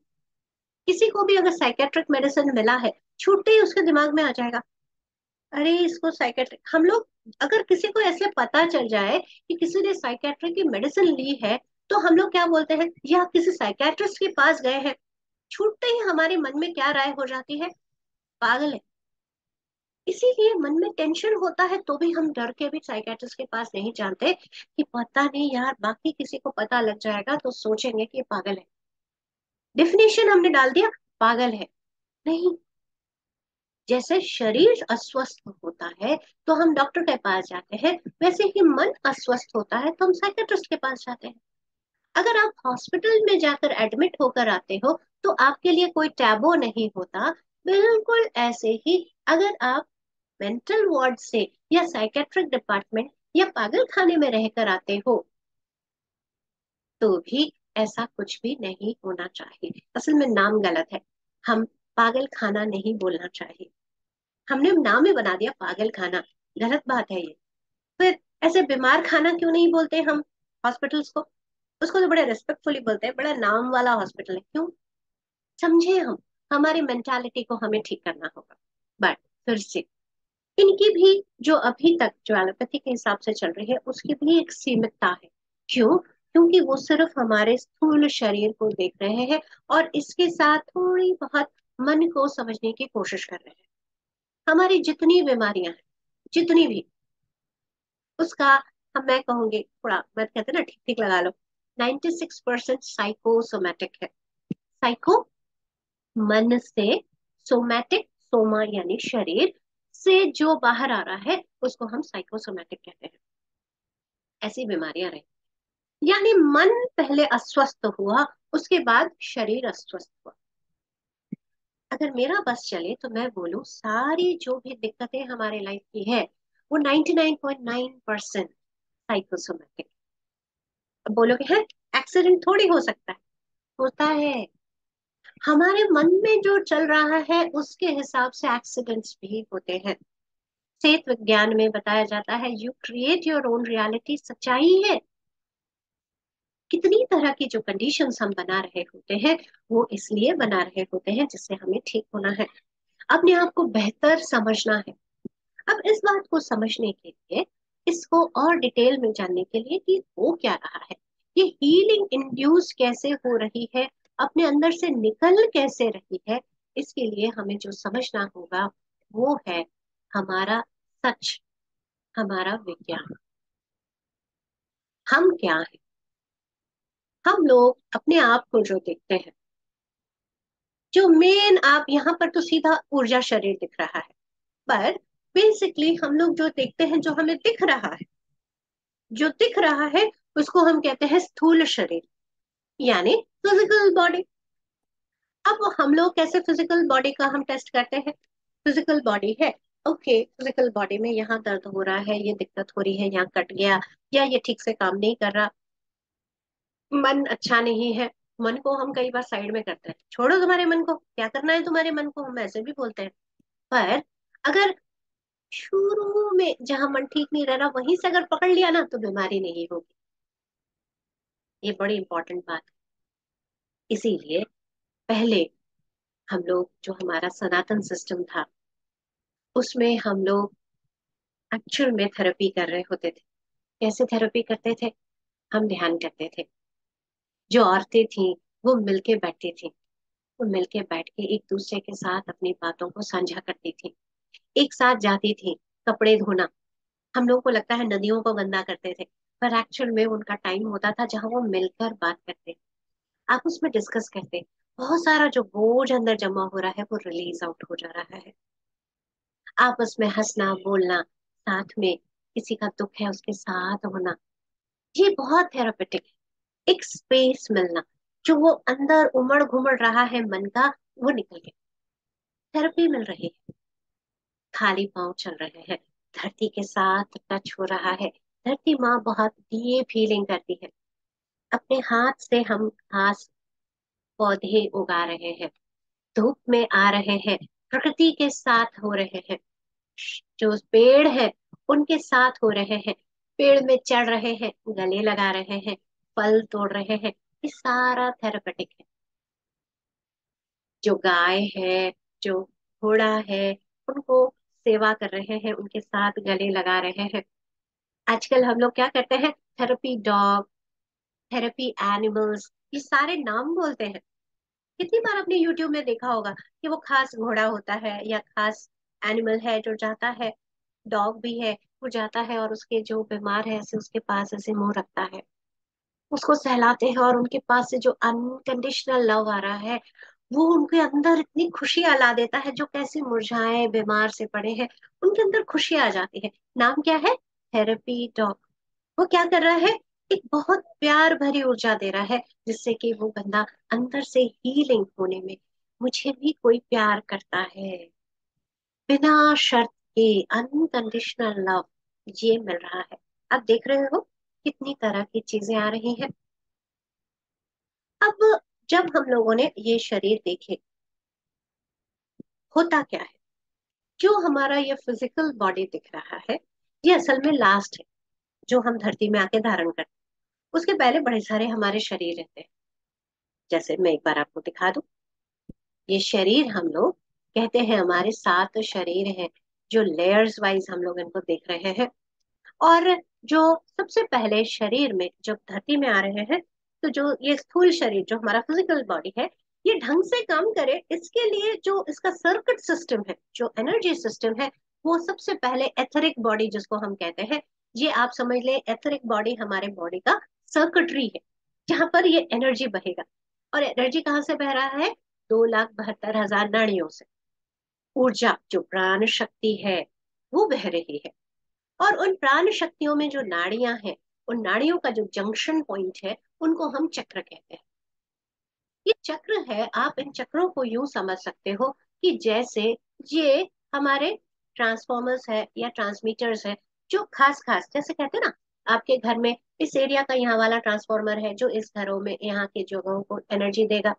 किसी को भी अगर साइकेट्रिक मेडिसिन मिला है, छूटते ही उसके दिमाग में आ जाएगा, अरे इसको साइकेट्रिक, हम लोग, अगर किसी को ऐसे पता चल जाए कि किसी ने साइकेट्रिक की मेडिसिन ली है, तो हम लोग क्या बोलते हैं, या किसी साइकेट्रिस्ट के पास गए हैं, छूटते ही हमारे मन में क्या राय हो जाती है, पागल है। इसीलिए मन में टेंशन होता है तो भी हम डर के भी साइकेट्रिस्ट के पास नहीं जाते, कि पता नहीं यार बाकी किसी को पता लग जाएगा तो सोचेंगे कि ये पागल है, डिफिनेशन हमने डाल दिया, पागल है। नहीं, जैसे शरीर अस्वस्थ होता है तो हम डॉक्टर के पास जाते हैं, वैसे ही मन अस्वस्थ होता है तो हम साइकेट्रिस्ट के पास जाते हैं। अगर आप हॉस्पिटल में जाकर एडमिट होकर आते हो तो आपके लिए कोई टैबू नहीं होता, बिल्कुल ऐसे ही अगर आप मेंटल वार्ड से या साइकेट्रिक डिपार्टमेंट या पागल खाने में रहकर आते हो तो भी ऐसा कुछ भी नहीं होना चाहिए। असल में नाम गलत है, हम पागल खाना नहीं बोलना चाहिए, हमने नाम ही बना दिया पागल खाना, गलत बात है ये। फिर ऐसे बीमार खाना क्यों नहीं बोलते हम हॉस्पिटल्स को? उसको तो बड़े रिस्पेक्टफुली बोलते हैं, बड़ा नाम वाला हॉस्पिटल है, क्यों? समझे हम, हमारी मेंटालिटी को हमें ठीक करना होगा। बट फिर से इनकी भी जो अभी तक जो एलोपैथी के हिसाब से चल रही है उसकी भी एक सीमितता है। क्यों? क्योंकि वो सिर्फ हमारे स्थूल शरीर को देख रहे हैं और इसके साथ थोड़ी बहुत मन को समझने की कोशिश कर रहे हैं। हमारी जितनी बीमारियां हैं, जितनी भी, उसका हम मैं कहूंगी थोड़ा, मैं कहते हैं ना, ठीक ठीक लगा लो, 96% साइकोसोमैटिक है। साइको मन से, सोमैटिक, सोमा यानी शरीर से जो बाहर आ रहा है उसको हम साइकोसोमैटिक कहते हैं। ऐसी बीमारियां रही, यानी मन पहले अस्वस्थ हुआ, उसके बाद शरीर अस्वस्थ हुआ। अगर मेरा बस चले तो मैं बोलूं सारी जो भी दिक्कतें हमारे लाइफ की है वो 99.9% साइकोसोमैटिक। अब बोलोगे है एक्सीडेंट थोड़ी हो सकता है, होता है। हमारे मन में जो चल रहा है उसके हिसाब से एक्सीडेंट्स भी होते हैं। सेहत विज्ञान में बताया जाता है you create your own reality, सच्चाई है। कितनी तरह की जो कंडीशंस हम बना रहे होते हैं वो इसलिए बना रहे होते हैं जिससे हमें ठीक होना है, अपने आप को बेहतर समझना है। अब इस बात को समझने के लिए, इसको और डिटेल में जानने के लिए कि हो क्या रहा है, ये हीलिंग इंड्यूस कैसे हो रही है, अपने अंदर से निकल कैसे रही है, इसके लिए हमें जो समझना होगा वो है हमारा सच, हमारा विज्ञान। हम क्या है? हम लोग अपने आप को जो देखते हैं, जो मेन आप यहाँ पर तो सीधा ऊर्जा शरीर दिख रहा है, पर बेसिकली हम लोग जो देखते हैं, जो हमें दिख रहा है, जो दिख रहा है उसको हम कहते हैं स्थूल शरीर, यानी फिजिकल बॉडी। अब हम लोग कैसे फिजिकल बॉडी का हम टेस्ट करते हैं? फिजिकल बॉडी है, ओके, फिजिकल बॉडी में यहाँ दर्द हो रहा है, ये दिक्कत हो रही है, यहाँ कट गया, या ये ठीक से काम नहीं कर रहा, मन अच्छा नहीं है। मन को हम कई बार साइड में करते हैं, छोड़ो तुम्हारे मन को, क्या करना है तुम्हारे मन को, हम ऐसे भी बोलते हैं। पर अगर शुरू में जहां मन ठीक नहीं रह रहा वहीं से अगर पकड़ लिया ना तो बीमारी नहीं होगी। ये बड़ी इंपॉर्टेंट बात है। इसीलिए पहले हम लोग, जो हमारा सनातन सिस्टम था, उसमें हम लोग एक्चुअल में थेरेपी कर रहे होते थे। कैसे थेरेपी करते थे? हम ध्यान करते थे। जो औरतें थी वो मिलके बैठती थी, वो मिलके बैठ के एक दूसरे के साथ अपनी बातों को साझा करती थी, एक साथ जाती थी कपड़े धोना। हम लोगों को लगता है नदियों को गंदा करते थे, पर एक्चुअल में उनका टाइम होता था जहां वो मिलकर बात करते, आपस में डिस्कस करते, बहुत सारा जो बोझ अंदर जमा हो रहा है वो रिलीज आउट हो जा रहा है। आपस में हंसना बोलना, साथ में किसी का दुख है उसके साथ होना, ये बहुत थेरापेटिक है। एक स्पेस मिलना, जो वो अंदर उमड़ घुमड़ रहा है मन का, वो निकल गया, थेरेपी मिल रही है। खाली पांव चल रहे हैं, धरती के साथ टच हो रहा है। धरती माँ बहुत डीप फीलिंग करती है। अपने हाथ से हम घास पौधे उगा रहे हैं, धूप में आ रहे हैं, प्रकृति के साथ हो रहे हैं, जो पेड़ है उनके साथ हो रहे हैं, पेड़ में चढ़ रहे हैं, गले लगा रहे हैं, फल तोड़ रहे हैं, ये सारा थेरापेटिक है। जो गाय है, जो घोड़ा है, उनको सेवा कर रहे हैं, उनके साथ गले लगा रहे हैं। आजकल हम लोग क्या करते हैं? थेरेपी डॉग, थेरेपी एनिमल्स, ये सारे नाम बोलते हैं। कितनी बार आपने यूट्यूब में देखा होगा कि वो खास घोड़ा होता है या खास एनिमल है जो जाता है, डॉग भी है, वो जाता है और उसके जो बीमार है ऐसे उसके पास ऐसे मुंह रखता है, उसको सहलाते हैं, और उनके पास से जो अनकंडीशनल लव आ रहा है वो उनके अंदर इतनी खुशी ला देता है, जो कैसे मुरझाए बीमार से पड़े हैं उनके अंदर खुशी आ जाती है। नाम क्या है? Therapy dog. वो क्या कर रहा है? एक बहुत प्यार भरी ऊर्जा दे रहा है, जिससे कि वो बंदा अंदर से हीलिंग होने में, मुझे भी कोई प्यार करता है, बिना शर्त के अनकंडीशनल लव, ये मिल रहा है। आप देख रहे हो कितनी तरह की चीजें आ रही हैं। अब जब हम लोगों ने ये शरीर देखे, होता क्या है, जो हमारा ये फिजिकल बॉडी दिख रहा है, ये असल में लास्ट है। जो हम धरती में आके धारण करते हैं, उसके पहले बड़े सारे हमारे शरीर रहते हैं। जैसे मैं एक बार आपको दिखा दूं, ये शरीर हम लोग कहते हैं हमारे 7 शरीर हैं, जो लेयर्स वाइज हम लोग इनको देख रहे हैं। और जो सबसे पहले शरीर में जब धरती में आ रहे हैं, तो जो ये स्थूल शरीर जो हमारा फिजिकल बॉडी है, ये ढंग से काम करे इसके लिए जो इसका सर्किट सिस्टम है, जो एनर्जी सिस्टम है, वो सबसे पहले एथरिक बॉडी जिसको हम कहते हैं, ये आप समझ लें एथरिक बॉडी हमारे बॉडी का सर्किटरी है, जहां पर ये एनर्जी बहेगा। और एनर्जी कहाँ से बह रहा है? 2,72,000 नाड़ियों से। ऊर्जा जो प्राण शक्ति है वो बह रही है। और उन प्राण शक्तियों में जो नाड़ियां हैं, उन नाड़ियों का जो जंक्शन पॉइंट है, उनको हम चक्र कहते हैं। ये चक्र है, आप इन चक्रों को यूं समझ सकते हो कि जैसे ये हमारे ट्रांसफॉर्मर्स है या ट्रांसमीटर्स है, जो खास खास जैसे कहते हैं ना, आपके घर में इस एरिया का यहाँ वाला ट्रांसफॉर्मर है जो इस घरों में यहाँ के जगहों को एनर्जी देगा,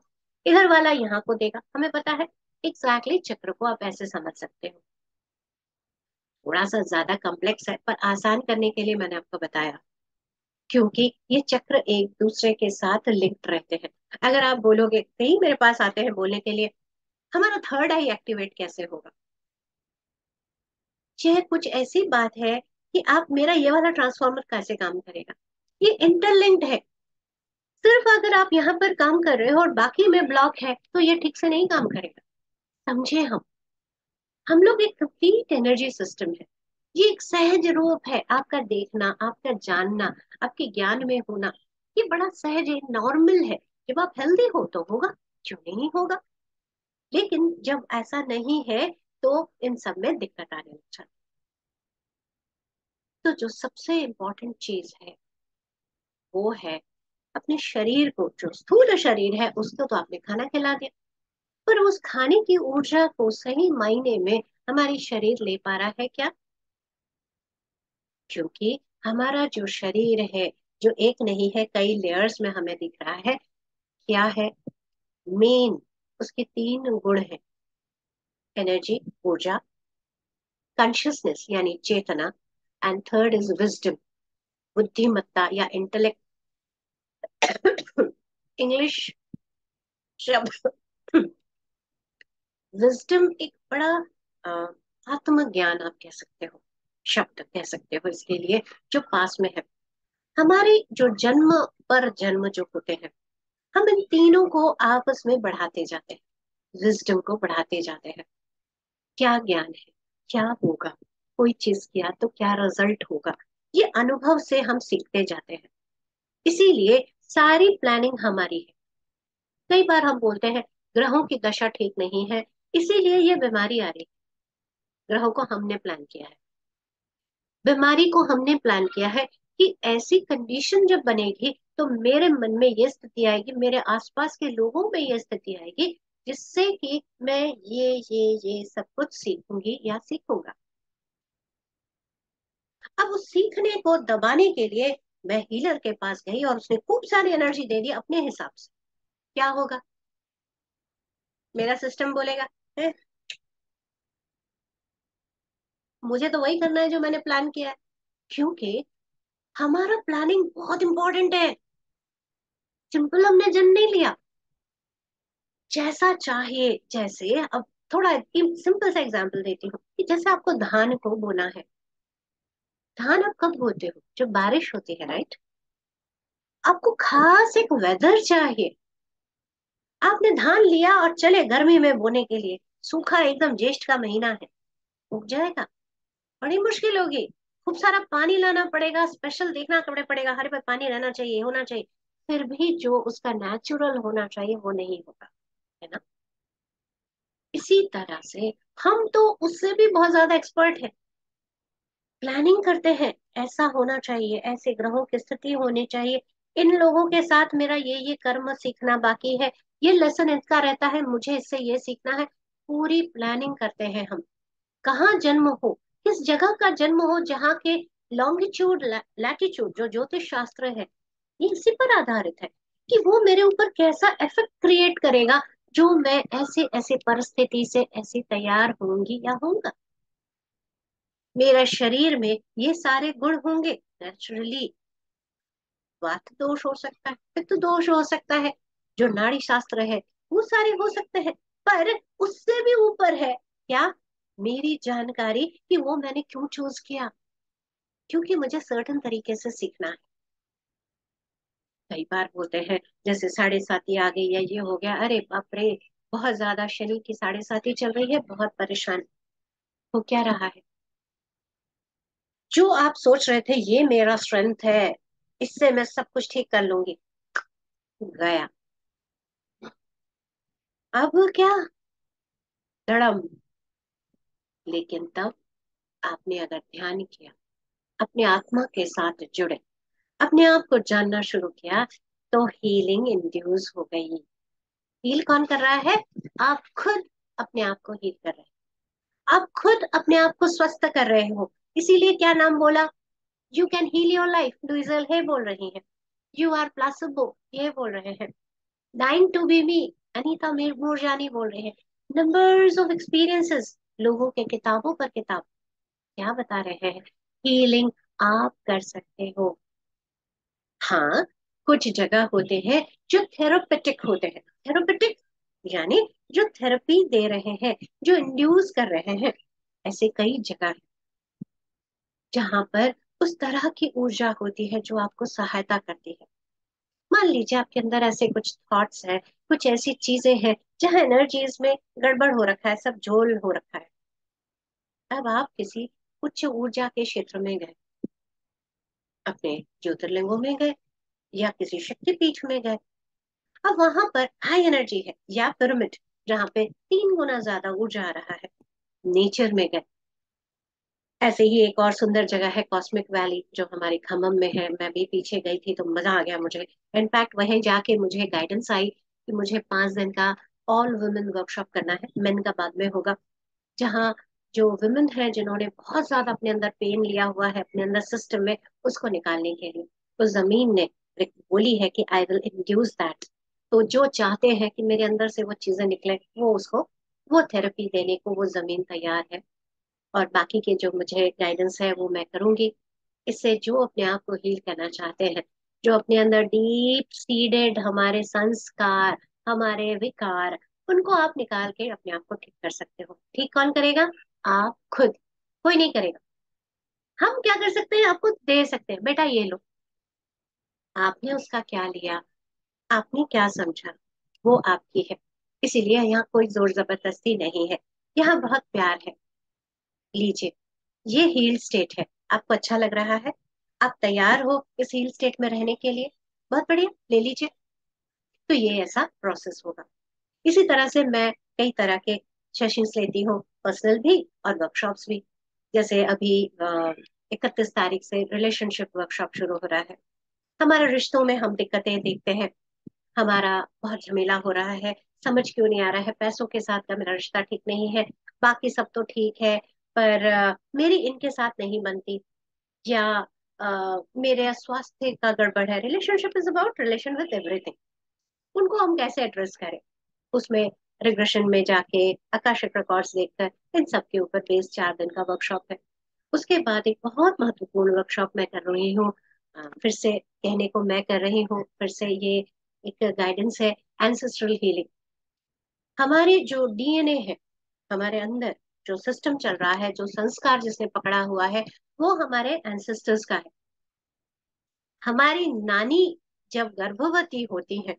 इधर वाला यहाँ को देगा, हमें पता है। एग्जैक्टली चक्र को आप ऐसे समझ सकते हो। थोड़ा सा ज्यादा कॉम्प्लेक्स है, पर आसान करने के लिए मैंने आपको बताया, क्योंकि ये चक्र एक दूसरे के साथ लिंक्ड रहते हैं। अगर आप बोलोगे कहीं मेरे पास आते हैं बोलने के लिए, हमारा थर्ड आई एक्टिवेट कैसे होगा, यह कुछ ऐसी बात है कि आप मेरा ये वाला ट्रांसफॉर्मर कैसे काम करेगा, ये इंटरलिंक्ड है। सिर्फ अगर आप यहाँ पर काम कर रहे हो और बाकी में ब्लॉक है, तो ये ठीक से नहीं काम करेगा। समझे? हम लोग एक कंप्लीट एनर्जी सिस्टम है। ये एक सहज रूप है, आपका देखना, आपका जानना, आपके ज्ञान में होना, ये बड़ा सहज है, नॉर्मल है। जब आप हेल्दी हो तो होगा, क्यों नहीं होगा। लेकिन जब ऐसा नहीं है, तो इन सब में दिक्कत आने लग जाती है। तो जो सबसे इम्पोर्टेंट चीज है वो है अपने शरीर को, जो स्थूल शरीर है उसको तो आपने खाना खिला दिया, पर उस खाने की ऊर्जा को सही मायने में हमारी शरीर ले पा रहा है क्या? क्योंकि हमारा जो शरीर है, जो एक नहीं है कई लेयर्स में हमें दिख रहा है, क्या है मेन? उसके 3 गुण हैं: एनर्जी, ऊर्जा, कॉन्शियसनेस यानी चेतना, एंड थर्ड इज विजडम, बुद्धिमत्ता या इंटेलेक्ट। इंग्लिश शब्द विजडम एक बड़ा अ, आत्मज्ञान आप कह सकते हो, शब्द कह सकते हो इसके लिए, जो पास में है। हमारे जो जन्म पर जन्म जो होते हैं, हम इन तीनों को आपस में बढ़ाते जाते हैं, विजडम को बढ़ाते जाते हैं। क्या ज्ञान है, क्या होगा, कोई चीज किया तो क्या रिजल्ट होगा, ये अनुभव से हम सीखते जाते हैं। इसीलिए सारी प्लानिंग हमारी है। कई बार हम बोलते हैं ग्रहों की दशा ठीक नहीं है, इसीलिए ये बीमारी आ रही है। ग्रहों को हमने प्लान किया है, बीमारी को हमने प्लान किया है, कि ऐसी कंडीशन जब बनेगी तो मेरे मन में ये स्थिति आएगी, मेरे आसपास के लोगों में ये स्थिति आएगी, जिससे कि मैं ये सब कुछ सीखूंगी या सीखूंगा। अब उस सीखने को दबाने के लिए मैं हीलर के पास गई और उसने खूब सारी एनर्जी दे दी अपने हिसाब से। क्या होगा? मेरा सिस्टम बोलेगा, "हैं, मुझे तो वही करना है जो मैंने प्लान किया है।" क्योंकि हमारा प्लानिंग बहुत इंपॉर्टेंट है, सिंपल हमने जन नहीं लिया। जैसा चाहिए, जैसे अब थोड़ा सिंपल सा एग्जांपल देती हूँ, कि जैसे आपको धान को बोना है। धान आप कब बोते हो? जब बारिश होती है, राइट? आपको खास एक वेदर चाहिए। आपने धान लिया और चले गर्मी में बोने के लिए, सूखा एकदम ज्येष्ठ का महीना है, उग जाएगा? बड़ी मुश्किल होगी, खूब सारा पानी लाना पड़ेगा, स्पेशल देखना पड़ेगा, हर पे पानी रहना चाहिए, होना चाहिए। फिर भी जो उसका नेचुरल होना चाहिए वो नहीं होगा, है ना? इसी तरह से हम तो उससे भी बहुत ज्यादा एक्सपर्ट है, प्लानिंग करते हैं, ऐसा होना चाहिए, ऐसे ग्रहों की स्थिति होनी चाहिए, इन लोगों के साथ मेरा ये कर्म सीखना बाकी है, ये लेसन इनका रहता है, मुझे इससे ये सीखना है। पूरी प्लानिंग करते हैं हम। कहाँ जन्म हो, किस जगह का जन्म हो, जहाँ के लॉन्गिट्यूड लैटिट्यूड जो ज्योतिष शास्त्र है, ये इसी पर आधारित है, कि वो मेरे ऊपर कैसा इफेक्ट क्रिएट करेगा, जो मैं ऐसे ऐसे परिस्थिति से ऐसे तैयार होंगी या होऊंगा। मेरा शरीर में ये सारे गुण होंगे नेचुरली। वात दोष हो सकता है, पित्त दोष हो सकता है, जो नाड़ी शास्त्र है वो सारे हो सकते हैं। पर उससे भी ऊपर है क्या, मेरी जानकारी कि वो मैंने क्यों चूज किया, क्योंकि मुझे सर्टन तरीके से सीखना है। कई बार बोलते हैं जैसे साढ़े साती आ गई या ये हो गया, अरे बाप रे, बहुत ज्यादा शनि की साढ़े साती चल रही है, बहुत परेशान हो क्या रहा है। जो आप सोच रहे थे ये मेरा स्ट्रेंथ है, इससे मैं सब कुछ ठीक कर लूंगी, गया। अब क्या, धड़म। लेकिन तब आपने अगर ध्यान किया, अपने आत्मा के साथ जुड़े, अपने आप को जानना शुरू किया, तो हीलिंग इंड्यूस हो गई। हील कौन कर रहा है? आप खुद अपने आप को हील कर रहे हैं, आप खुद अपने आप को स्वस्थ कर रहे हो। इसीलिए क्या नाम बोला, you can heal your life, डुइजल है बोल रही है, यू आर प्लासिबो ये बोल रहे हैं, डाइंग टू बी मी अनीता मीर मुरजानी बोल रहे हैं, नंबर्स ऑफ एक्सपीरियंसेस, लोगों के किताबों पर किताब क्या बता रहे हैं, हीलिंग आप कर सकते हो। हाँ, कुछ जगह होते हैं जो थेरोपेटिक होते हैं, थेरोपेटिक यानी जो थेरेपी दे रहे हैं, जो इंड्यूस कर रहे हैं। ऐसे कई जगह है जहां पर उस तरह की ऊर्जा होती है जो आपको सहायता करती है। मान लीजिए आपके अंदर ऐसे कुछ थॉट्स हैं, कुछ ऐसी चीजें हैं जहां एनर्जीज में गड़बड़ हो रखा है, सब झोल हो रखा है। अब आप किसी उच्च ऊर्जा के क्षेत्र में गए, अपने ज्योतिर्लिंगों में गए या किसी शक्तिपीठ में गए, अब वहां पर हाई एनर्जी है, या पिरामिड जहां पे 3 गुना ज्यादा ऊर्जा आ रहा है, नेचर में गए। ऐसे ही एक और सुंदर जगह है कॉस्मिक वैली, जो हमारे खम्मम में है, मैं भी पीछे गई थी तो मजा आ गया मुझे। इनफैक्ट वहीं जाके मुझे गाइडेंस आई कि मुझे 5 दिन का ऑल वुमेन वर्कशॉप करना है, मेन का बाद में होगा। जहाँ जो वुमेन है जिन्होंने बहुत ज्यादा अपने अंदर पेन लिया हुआ है अपने अंदर सिस्टम में, उसको निकालने के लिए उस जमीन ने बोली है कि आई विल इंड्यूस दैट। तो जो चाहते हैं कि मेरे अंदर से वो चीजें निकले, वो उसको वो थेरेपी देने को वो जमीन तैयार है। और बाकी के जो मुझे गाइडेंस है वो मैं करूंगी। इससे जो अपने आप को हील करना चाहते हैं, जो अपने अंदर डीप सीडेड हमारे संस्कार, हमारे विकार, उनको आप निकाल के अपने आप को ठीक कर सकते हो। ठीक कौन करेगा? आप खुद, कोई नहीं करेगा। हम क्या कर सकते हैं, आपको दे सकते हैं, बेटा ये लो। आपने उसका क्या लिया, आपने क्या समझा, वो आपकी है। इसीलिए यहाँ कोई जोर जबरदस्ती नहीं है, यहाँ बहुत प्यार है। लीजिए, ये हील स्टेट है, आपको अच्छा लग रहा है, आप तैयार हो इस हील स्टेट में रहने के लिए, बहुत बढ़िया, ले लीजिए। तो ये ऐसा प्रोसेस होगा। इसी तरह से मैं कई तरह के सेशंस लेती हूँ, पर्सनल भी और वर्कशॉप्स भी। जैसे अभी 31 तारीख से रिलेशनशिप वर्कशॉप शुरू हो रहा है। हमारे रिश्तों में हम दिक्कतें देखते हैं, हमारा बहुत झमेला हो रहा है, समझ क्यों नहीं आ रहा है, पैसों के साथ का मेरा रिश्ता ठीक नहीं है, बाकी सब तो ठीक है, पर मेरी इनके साथ नहीं बनती, या मेरे स्वास्थ्य का गड़बड़ है। Relationship is about relation with everything. उनको हम कैसे एड्रेस करें, उसमें रिग्रेशन में जाके आकाशिक रिकॉर्ड्स देखकर इन सब के ऊपर बेस्ड 4 दिन का वर्कशॉप है। उसके बाद एक बहुत महत्वपूर्ण वर्कशॉप मैं कर रही हूँ, फिर से कहने को मैं कर रही हूँ, फिर से ये एक गाइडेंस है, एंसेस्ट्रल हीलिंग। हमारे जो डीएनए है, हमारे अंदर जो सिस्टम चल रहा है, जो संस्कार जिसने पकड़ा हुआ है, वो हमारे एंसेस्टर्स का है। हमारी नानी जब गर्भवती होती है,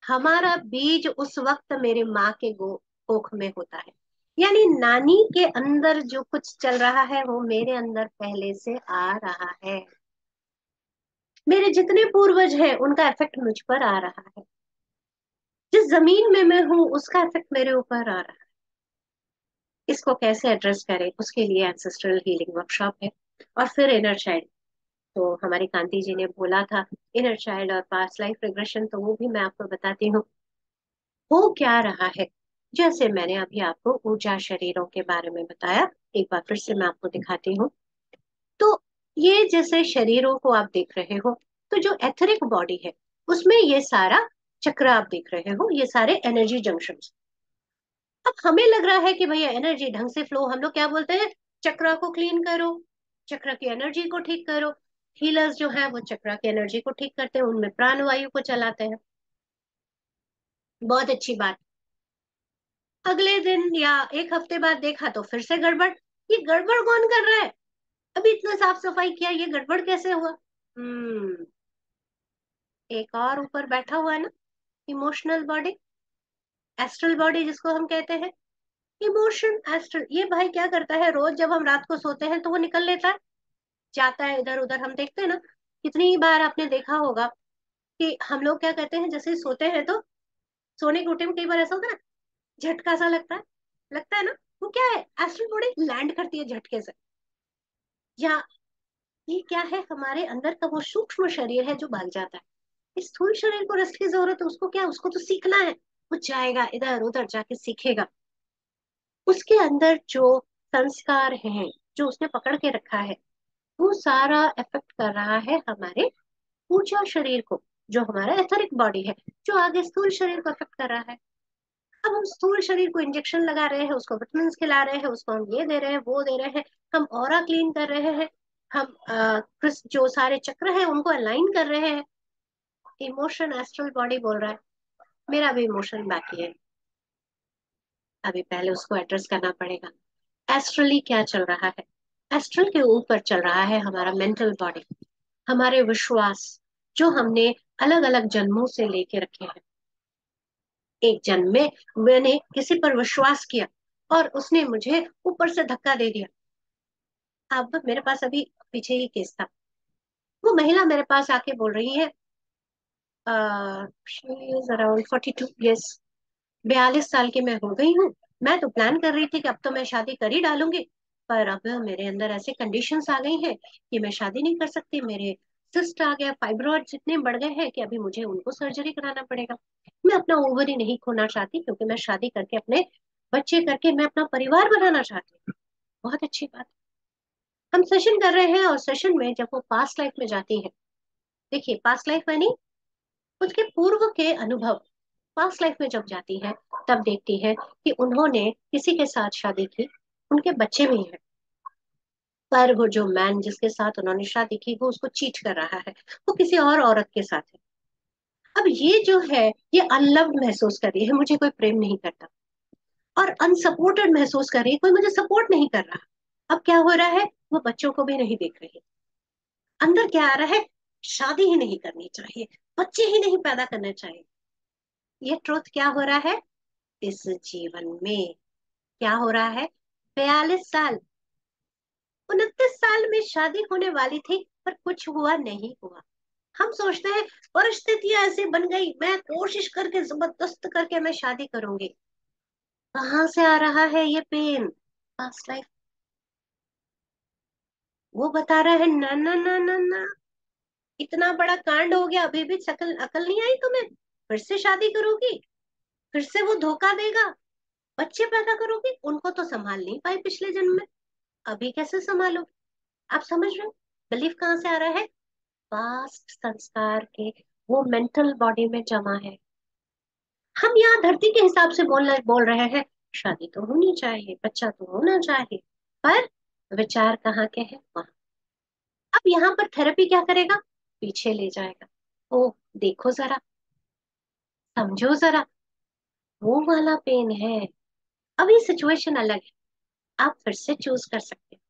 हमारा बीज उस वक्त मेरे माँ के कोख में होता है। यानी नानी के अंदर जो कुछ चल रहा है वो मेरे अंदर पहले से आ रहा है। मेरे जितने पूर्वज हैं उनका इफेक्ट मुझ पर आ रहा है, जिस जमीन में मैं हूँ उसका इफेक्ट मेरे ऊपर आ रहा है। इसको कैसे एड्रेस करें, उसके लिए एंसेस्ट्रल हीलिंग वर्कशॉप है। और फिर इनर चाइल्ड, तो हमारी कांति जी ने बोला था इनर चाइल्ड और पास्ट लाइफ रिग्रेशन, तो वो भी मैं आपको बताती हूँ हो क्या रहा है। जैसे मैंने अभी आपको ऊर्जा शरीरों के बारे में बताया, एक बार फिर से मैं आपको दिखाती हूँ। तो ये जैसे शरीरों को आप देख रहे हो, तो जो एथरिक बॉडी है उसमें ये सारा चक्र आप देख रहे हो, ये सारे एनर्जी जंक्शंस। अब हमें लग रहा है कि भैया एनर्जी ढंग से फ्लो, हम लोग क्या बोलते हैं, चक्रा को क्लीन करो, चक्र की एनर्जी को ठीक करो। हीलर्स जो है वो चक्र की एनर्जी को ठीक करते हैं, उनमें प्राण वायु को चलाते हैं। बहुत अच्छी बात। अगले दिन या एक हफ्ते बाद देखा तो फिर से गड़बड़। ये गड़बड़ कौन कर रहा है? अभी इतना साफ सफाई किया, ये गड़बड़ कैसे हुआ? एक और ऊपर बैठा हुआ है ना, इमोशनल बॉडी, एस्ट्रल बॉडी जिसको हम कहते हैं। इमोशन एस्ट्रल, ये भाई क्या करता है, रोज जब हम रात को सोते हैं तो वो निकल लेता है, जाता है इधर उधर। हम देखते हैं ना, कितनी बार आपने देखा होगा कि हम लोग क्या कहते हैं, जैसे ही सोते हैं तो सोने के उठे में कई बार ऐसा होता है ना, झटका सा लगता है ना। वो क्या है, एस्ट्रल बॉडी लैंड करती है झटके से। या ये क्या है, हमारे अंदर का वो सूक्ष्म शरीर है जो भाग जाता है। इस स्थूल शरीर को रेस्ट की जरूरत है, उसको क्या, उसको तो सीखना है। वो जाएगा इधर उधर जाके सीखेगा। उसके अंदर जो संस्कार हैं, जो उसने पकड़ के रखा है, वो सारा इफेक्ट कर रहा है हमारे ऊर्जा शरीर को, जो हमारा एथरिक बॉडी है, जो आगे स्थूल शरीर को इफेक्ट कर रहा है। अब हम स्थूल शरीर को इंजेक्शन लगा रहे हैं, उसको विटामिन खिला रहे हैं, उसको हम ये दे रहे हैं वो दे रहे हैं, हम ऑरा क्लीन कर रहे हैं, हम जो सारे चक्र हैं उनको अलाइन कर रहे हैं। इमोशन एस्ट्रल बॉडी बोल रहा है मेरा भी इमोशन बाकी है, अभी पहले उसको एड्रेस करना पड़ेगा। एस्ट्रली क्या चल रहा है? एस्ट्रल के ऊपर चल रहा है हमारा मेंटल बॉडी, हमारे विश्वास, जो हमने अलग अलग जन्मों से लेके रखे हैं। एक जन्म में मैंने किसी पर विश्वास किया और उसने मुझे ऊपर से धक्का दे दिया। अब मेरे पास अभी पीछे ही केस था, वो महिला मेरे पास आके बोल रही है, शी इज अराउंड 42, यस, 42 साल की मैं हो गई हूँ। मैं तो प्लान कर रही थी कि अब तो मैं शादी कर ही डालूंगी, पर अब मेरे अंदर ऐसे कंडीशंस आ गई हैं कि मैं शादी नहीं कर सकती। मेरे सिस्ट आ गया, फाइब्रॉइड्स इतने बढ़ गए हैं कि अभी मुझे उनको सर्जरी कराना पड़ेगा। मैं अपना ओवरी नहीं खोना चाहती, क्योंकि मैं शादी करके अपने बच्चे करके मैं अपना परिवार बनाना चाहती हूँ। बहुत अच्छी बात। हम सेशन कर रहे हैं और सेशन में जब वो पास्ट लाइफ में जाती है, देखिए पास्ट लाइफ यानी उसके पूर्व के अनुभव, पास्ट लाइफ में जब जाती है तब देखती है कि उन्होंने किसी के साथ शादी की, उनके बच्चे भी हैं, पर वो जो मैन जिसके साथ उन्होंने शादी की वो उसको चीट कर रहा है, वो किसी और औरत के साथ है। अब ये जो है, ये अनलव्ड महसूस कर रही है, मुझे कोई प्रेम नहीं करता, और अनसपोर्टेड महसूस कर रही है, कोई मुझे सपोर्ट नहीं कर रहा। अब क्या हो रहा है, वो बच्चों को भी नहीं देख रही। अंदर क्या आ रहा है, शादी ही नहीं करनी चाहिए, बच्चे ही नहीं पैदा करने चाहिए। ये ट्रुथ क्या हो रहा है इस जीवन में, क्या हो रहा है? 42 साल, 29 साल में शादी होने वाली थी, पर कुछ हुआ नहीं हुआ। हम सोचते हैं परिस्थितियां ऐसी बन गई, मैं कोशिश करके जबरदस्त करके मैं शादी करूंगी। कहाँ से आ रहा है ये पेन? Past life. वो बता रहा है ना ना ना ना ना, इतना बड़ा कांड हो गया, अभी भी शकल अकल नहीं आई तुम्हें? फिर से शादी करोगी, फिर से वो धोखा देगा, बच्चे पैदा करोगी, उनको तो संभाल नहीं पाई पिछले जन्म में, अभी कैसे संभालोगे? आप समझ रहे हो बिलीफ कहाँ से आ रहा है? पास्ट संस्कार के, वो मेंटल बॉडी में जमा है। हम यहाँ धरती के हिसाब से बोल रहे हैं, शादी तो होनी चाहिए, बच्चा तो होना चाहिए, पर विचार कहाँ के हैं वहां। अब यहाँ पर थेरेपी क्या करेगा, पीछे ले जाएगा। ओ देखो जरा, समझो जरा, वो वाला पेन है। अभी सिचुएशन अलग है, आप फिर से चूज कर सकते हो।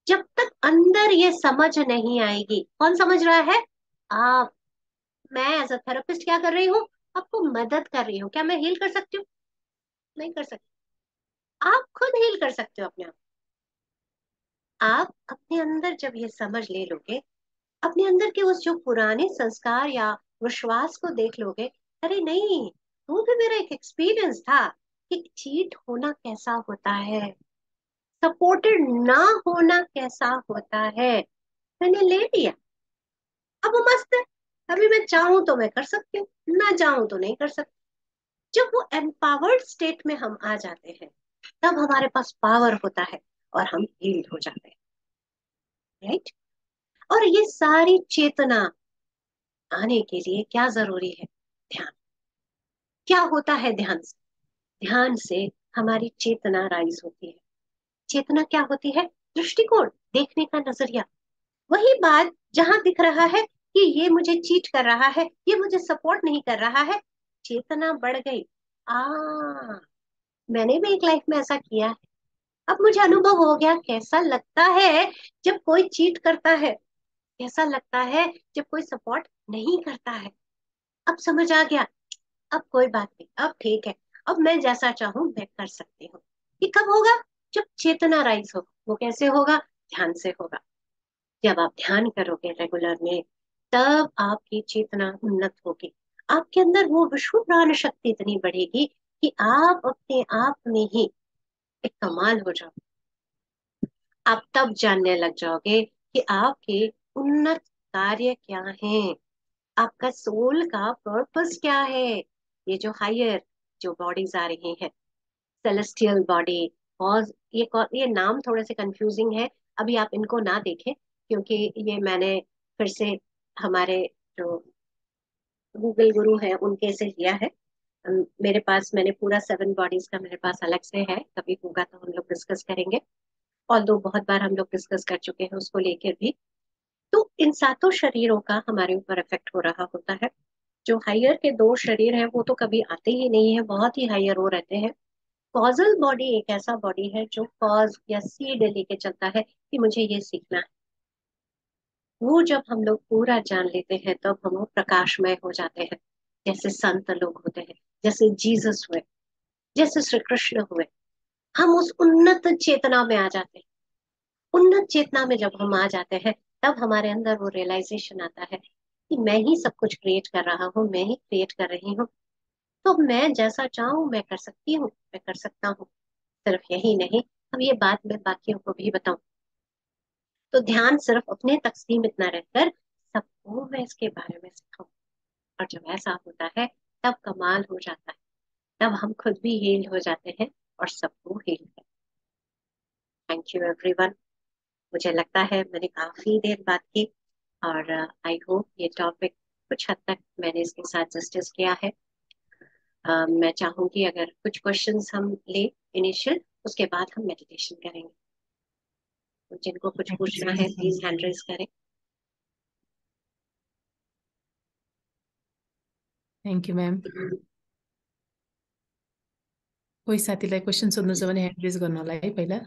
जब तक अंदर ये समझ नहीं आएगी, कौन समझ रहा है? आप। मैं एज अ थेरेपिस्ट क्या कर रही हूँ, आपको मदद कर रही हूँ। क्या मैं हील कर सकती हूँ? नहीं कर सकती। आप खुद हील कर सकते हो अपने आप अपने अंदर जब ये समझ ले लोगे, अपने अंदर के उस जो पुराने संस्कार या विश्वास को देख लोगे, अरे नहीं, वो भी मेरा एक एक्सपीरियंस था कि चीट होना कैसा होता है, सपोर्टेड ना होना कैसा होता है, मैंने ले लिया। अब वो मस्त है, अभी मैं चाहूं तो मैं कर सकती हूँ, ना चाहूं तो नहीं कर सकती। जब वो एम्पावर्ड स्टेट में हम आ जाते हैं, तब हमारे पास पावर होता है और हम हील हो जाते हैं, राइट? और ये सारी चेतना आने के लिए क्या जरूरी है? ध्यान। क्या होता है ध्यान से? ध्यान से हमारी चेतना राइज होती है। चेतना क्या होती है? दृष्टिकोण, देखने का नजरिया। वही बात जहां दिख रहा है कि ये मुझे चीट कर रहा है, ये मुझे सपोर्ट नहीं कर रहा है, चेतना बढ़ गई। आ मैंने भी एक लाइफ में ऐसा किया है। अब मुझे अनुभव हो गया कैसा लगता है जब कोई चीट करता है, कैसा लगता है जब कोई सपोर्ट नहीं करता है। अब समझ आ गया। अब कोई बात नहीं, अब ठीक है। अब मैं जैसा चाहूं मैं कर सकती हूँ। ये कब होगा? जब चेतना राइज हो। वो कैसे होगा? ध्यान से होगा। जब आप ध्यान करोगे रेगुलर में, तब आपकी चेतना उन्नत होगी। आपके अंदर वो विश्व प्राण शक्ति इतनी बढ़ेगी कि आप अपने आप में ही एक कमाल हो जाओगे। आप तब जानने लग जाओगे कि आपके उन्नत कार्य क्या हैं, आपका सोल का पर्पस क्या है। ये जो हायर जो बॉडीज आ रही हैं, सेलेस्टियल बॉडी, और ये नाम थोड़े से कंफ्यूजिंग है। अभी आप इनको ना देखें, क्योंकि ये मैंने फिर से हमारे जो गूगल गुरु है उनके से लिया है। मेरे पास मैंने पूरा 7 बॉडीज का मेरे पास अलग से है, कभी होगा तो हम लोग डिस्कस करेंगे। और दो बहुत बार हम लोग डिस्कस कर चुके हैं उसको लेकर भी। तो इन 7 शरीरों का हमारे ऊपर इफेक्ट हो रहा होता है। जो हायर के 2 शरीर हैं वो तो कभी आते ही नहीं है, बहुत ही हायर वो रहते हैं। कॉजल बॉडी एक ऐसा बॉडी है जो कॉज या सीड लेके चलता है कि मुझे ये सीखना है। वो जब हम लोग पूरा जान लेते हैं तब हम लोग प्रकाशमय हो जाते हैं। जैसे संत लोग होते हैं, जैसे जीसस हुए, जैसे श्री कृष्ण हुए। हम उस उन्नत चेतना में आ जाते हैं। उन्नत चेतना में जब हम आ जाते हैं, तब हमारे अंदर वो रियलाइजेशन आता है कि मैं ही सब कुछ क्रिएट कर रहा हूँ, मैं ही क्रिएट कर रही हूँ। तो मैं जैसा चाहूँ मैं कर सकती हूँ, मैं कर सकता हूँ। सिर्फ यही नहीं, अब ये बात मैं बाकियों को भी बताऊं। तो ध्यान सिर्फ अपने तक सीमित न रहकर सबको मैं इसके बारे में सिखाऊं। और जब ऐसा होता है, तब कमाल हो जाता है। तब हम खुद भी हील हो जाते हैं और सबको हील करते हैं। Thank you everyone. मुझे लगता है मैंने काफी देर बात की, और आई होप ये टॉपिक कुछ हद तक मैंने इसके साथ जस्टिस किया है। मैं चाहूंगी अगर कुछ क्वेश्चंस हम ले इनिशियल, उसके बाद हम मेडिटेशन करेंगे। तो जिनको कुछ पूछना है प्लीज हैंड रेज करें। Thank you ma'am. कोही साथीलाई क्वेसन सोध्नु छ भने ह्यान्ड रेज गर्नु होला है पहिला।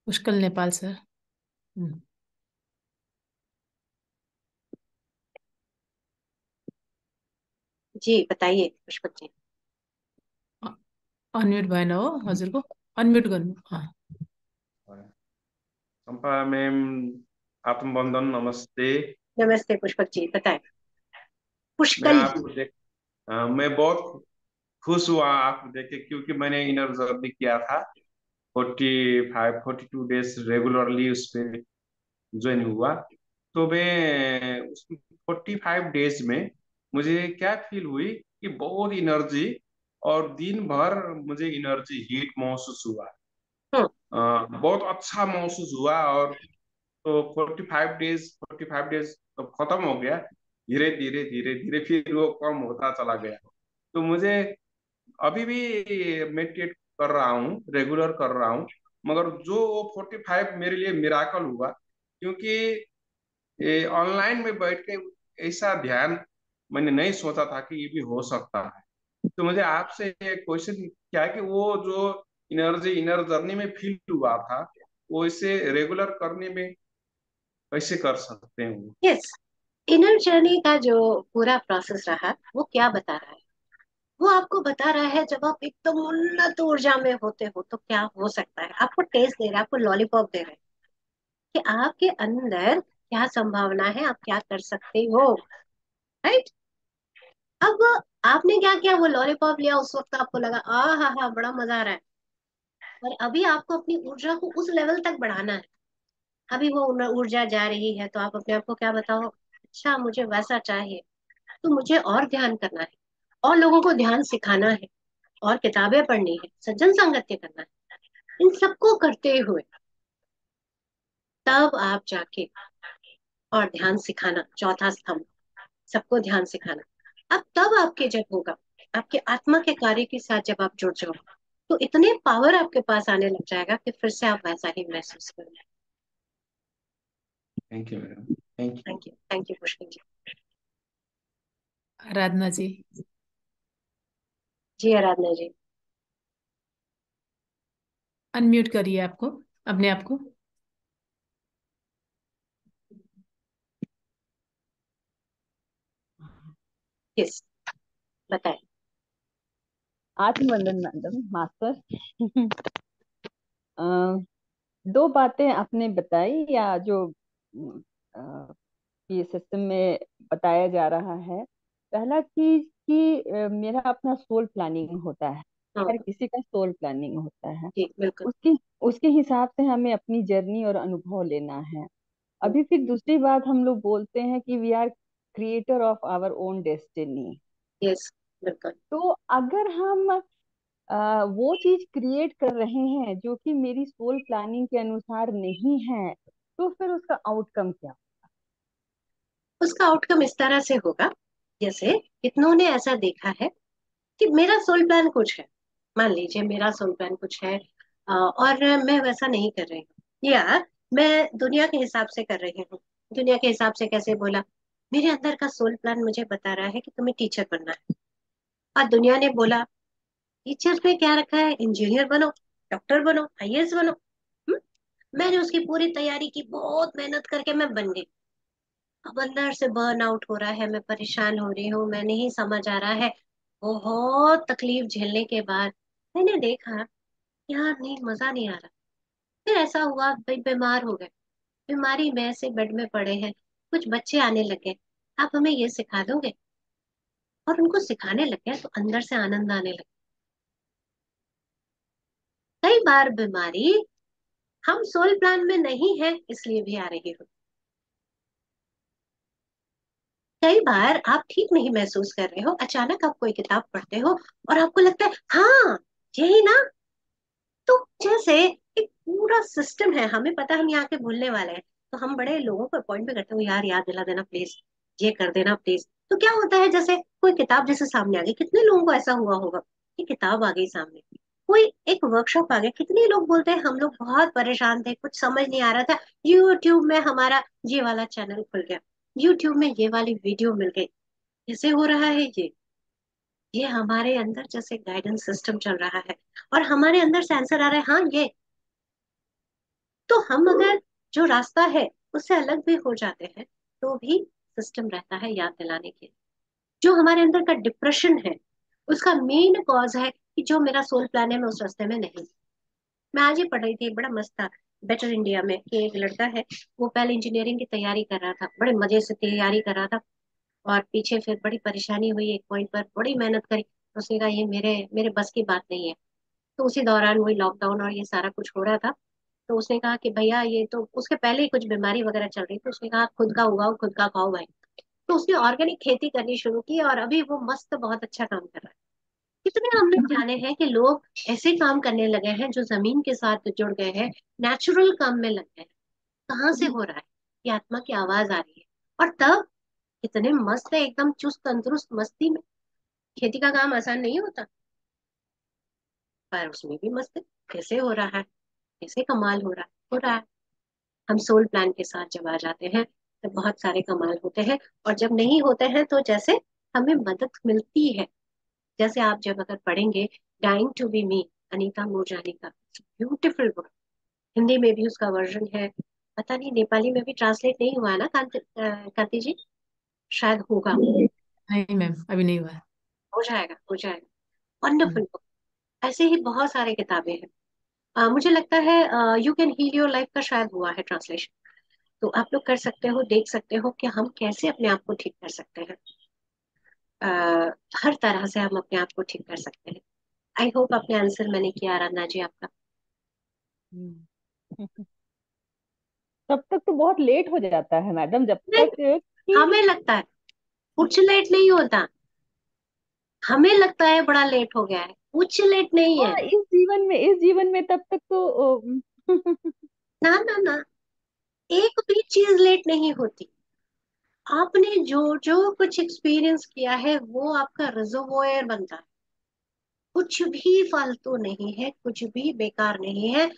पुष्कल नेपाल सर। जी बताइए पुष्पक जी। अनम्युट भएन हो हजुरको? अनम्युट गर्नु। चंपा मैम, आत्मबंधन नमस्ते। नमस्ते पुष्पक जी, बताएं। मैं पुष्कल जी। आपको देख मैं बहुत खुश हुआ आपको देख के, क्योंकि मैंने इनर जर्नी किया था 42 डेज रेगुलरली उस पे ज्वाइन हुआ। तो मैं उस 45 डेज में मुझे क्या फील हुई कि बहुत एनर्जी, और दिन भर मुझे एनर्जी हीट महसूस हुआ। हम्म। बहुत अच्छा महसूस हुआ। और तो 45 डेज तो खत्म हो गया। धीरे धीरे धीरे धीरे फिर वो कम होता चला गया। तो मुझे अभी भी मेडिटेट कर रहा हूँ, रेगुलर कर रहा हूँ। मगर जो वो 45 मेरे लिए मिराकल हुआ, क्योंकि ये ऑनलाइन में बैठ के ऐसा ध्यान मैंने नहीं सोचा था कि ये भी हो सकता है। तो मुझे आपसे क्वेश्चन क्या है कि वो जो एनर्जी इनर जर्नी में फील हुआ था, वो इसे रेगुलर करने में कैसे कर सकते हैं वो? यस, इनर जर्नी का जो पूरा प्रोसेस रहा वो क्या बता रहा है? वो आपको बता रहा है जब आप एकदम उन्नत ऊर्जा में होते हो तो क्या हो सकता है। आपको टेस्ट दे रहा है, आपको लॉलीपॉप दे रहा है कि आपके अंदर क्या संभावना है, आप क्या कर सकते हो। राइट। अब आपने क्या किया, वो लॉलीपॉप लिया, उस वक्त आपको लगा आ हा हा बड़ा मजा आ रहा है। और अभी आपको अपनी ऊर्जा को उस लेवल तक बढ़ाना है। अभी वो ऊर्जा जा रही है तो आप अपने आप को क्या बताओ, अच्छा मुझे वैसा चाहिए। तो मुझे और ध्यान करना है, और लोगों को ध्यान सिखाना है, और किताबें पढ़नी है, सज्जन संगत्य करना है। इन सबको करते हुए तब आप जाके, और ध्यान सिखाना चौथा स्तंभ, सबको ध्यान सिखाना। अब तब आपके जब होगा, आपके आत्मा के कार्य के साथ जब आप जुड़ जाओ, तो इतने पावर आपके पास आने लग जाएगा कि फिर से आप वैसा ही महसूस करोगे। Thank you madam, thank you. Thank you Pushpin ji. Aradhana ji. जी आराधना जी। अनम्यूट करिए आपको, अपने आप को। यस, बताएं। आत्मवंदन मैडम, मास्टर। अ, दो बातें आपने बताई, या जो ये सिस्टम में बताया जा रहा है। पहला चीज कि मेरा अपना सोल प्लानिंग होता है, हाँ हर किसी का सोल प्लानिंग होता है। जी बिल्कुल। उसके उसके हिसाब से हमें अपनी जर्नी और अनुभव लेना है। अभी फिर दूसरी बात, हम लोग बोलते हैं कि we are creator of our own destiny. Yes बिल्कुल। तो अगर हम वो चीज क्रिएट कर रहे हैं जो कि मेरी सोल प्लानिंग के अनुसार नहीं है, तो फिर उसका आउटकम क्या? उसका आउटकम इस तरह से होगा, जैसे कितनों ने ऐसा देखा है कि मेरा सोल प्लान कुछ है, मान लीजिए मेरा सोल प्लान कुछ है, और मैं वैसा नहीं कर रही हूँ, या मैं दुनिया के हिसाब से कर रही हूँ। दुनिया के हिसाब से कैसे बोला? मेरे अंदर का सोल प्लान मुझे बता रहा है कि तुम्हें टीचर बनना है, और दुनिया ने बोला टीचर में क्या रखा है, इंजीनियर बनो, डॉक्टर बनो, आईएएस बनो। हम्म? मैंने उसकी पूरी तैयारी की, बहुत मेहनत करके मैं बन गई। अब अंदर से बर्न आउट हो रहा है, मैं परेशान हो रही हूँ, मैं नहीं समझ आ रहा है। बहुत तकलीफ झेलने के बाद मैंने देखा यार नहीं, मजा नहीं आ रहा। फिर ऐसा हुआ भाई, बीमार हो गए, बीमारी में से बेड में पड़े हैं, कुछ बच्चे आने लगे, आप हमें ये सिखा दोगे, और उनको सिखाने लगे तो अंदर से आनंद आने लगे। कई बार बीमारी हम सोल प्लान में नहीं है इसलिए भी आ रही हो। कई बार आप ठीक नहीं महसूस कर रहे हो, अचानक आप कोई किताब पढ़ते हो और आपको लगता है हाँ यही ना। तो जैसे एक पूरा सिस्टम है, हमें पता है हम यहाँ के भूलने वाले हैं, तो हम बड़े लोगों को अपॉइंट भी करते हो, यार याद दिला देना प्लीज, ये कर देना प्लीज। तो क्या होता है, जैसे कोई किताब जैसे सामने आ गई, कितने लोगों को ऐसा हुआ होगा कि किताब आ गई सामने, कोई एक वर्कशॉप आ गया, कितने लोग बोलते हैं हम लोग बहुत परेशान थे, कुछ समझ नहीं आ रहा था, यूट्यूब में हमारा ये वाला चैनल खुल गया, यूट्यूब में ये वाली वीडियो मिल गई। कैसे हो रहा है ये हमारे अंदर जैसे गाइडेंस सिस्टम चल रहा है, और हमारे अंदर से आंसर आ रहा है हाँ ये। तो हम अगर जो रास्ता है उससे अलग भी हो जाते हैं तो भी सिस्टम रहता है याद दिलाने के लिए। जो हमारे अंदर का डिप्रेशन है उसका मेन कॉज है कि जो मेरा सोल प्लान है मैं उस रास्ते में नहीं। मैं आज ही पढ़ रही थी, एक बड़ा मस्त था, बेटर इंडिया में, कि एक लड़का है, वो पहले इंजीनियरिंग की तैयारी कर रहा था, बड़े मजे से तैयारी कर रहा था, और पीछे फिर बड़ी परेशानी हुई, एक पॉइंट पर बड़ी मेहनत करी, तो उसने कहा ये मेरे मेरे बस की बात नहीं है। तो उसी दौरान वही लॉकडाउन और ये सारा कुछ हो रहा था, तो उसने कहा कि भैया ये तो, उसके पहले ही कुछ बीमारी वगैरह चल रही थी, उसने कहा खुद का उगाओ खुद का खाओ भाई। तो उसने ऑर्गेनिक खेती करनी शुरू की और अभी वो मस्त बहुत अच्छा काम कर रहा है। कितने हमने जाने हैं कि लोग ऐसे काम करने लगे हैं जो जमीन के साथ जुड़ गए हैं, नेचुरल काम में लग गए हैं। कहाँ से हो रहा है? ये आत्मा की आवाज आ रही है, और तब कितने मस्त है, एकदम चुस्त तंदुरुस्त मस्ती में। खेती का काम आसान नहीं होता, पर उसमें भी मस्त है। कैसे हो रहा है, कैसे कमाल हो रहा है, हो रहा है। हम सोल प्लान के साथ जब आ जाते हैं तो बहुत सारे कमाल होते हैं, और जब नहीं होते हैं तो जैसे हमें मदद मिलती है। जैसे आप जब अगर पढ़ेंगे डाइंग टू बी मी, अनीता मूरजानी का, ब्यूटीफुल बुक, हिंदी में भी उसका वर्जन है, पता नहीं नेपाली में भी ट्रांसलेट नहीं हुआ है ना कांति जी? शायद होगा। नहीं मैम, अभी नहीं हुआ। हो जाएगा हो जाएगा। Wonderful book. ऐसे ही बहुत सारे किताबें हैं। मुझे लगता है you can heal your life का शायद हुआ है ट्रांसलेशन। तो आप लोग कर सकते हो, देख सकते हो कि हम कैसे अपने आप को ठीक कर सकते हैं। आ, हर तरह से हम अपने आप को ठीक कर सकते हैं। आई होप अपने आंसर मैंने किया आराधना जी आपका। हम्म। तब तक तो बहुत लेट हो जाता है मैडम, जब नहीं, तक कि हमें लगता है कुछ लेट नहीं होता, हमें लगता है बड़ा लेट हो गया है, कुछ लेट नहीं है। हाँ, इस जीवन में तब तक तो ना ना ना, एक भी चीज लेट नहीं होती। आपने जो जो कुछ एक्सपीरियंस किया है वो आपका रिजर्वोयर बनता है। कुछ भी फालतू नहीं है, कुछ भी बेकार नहीं है।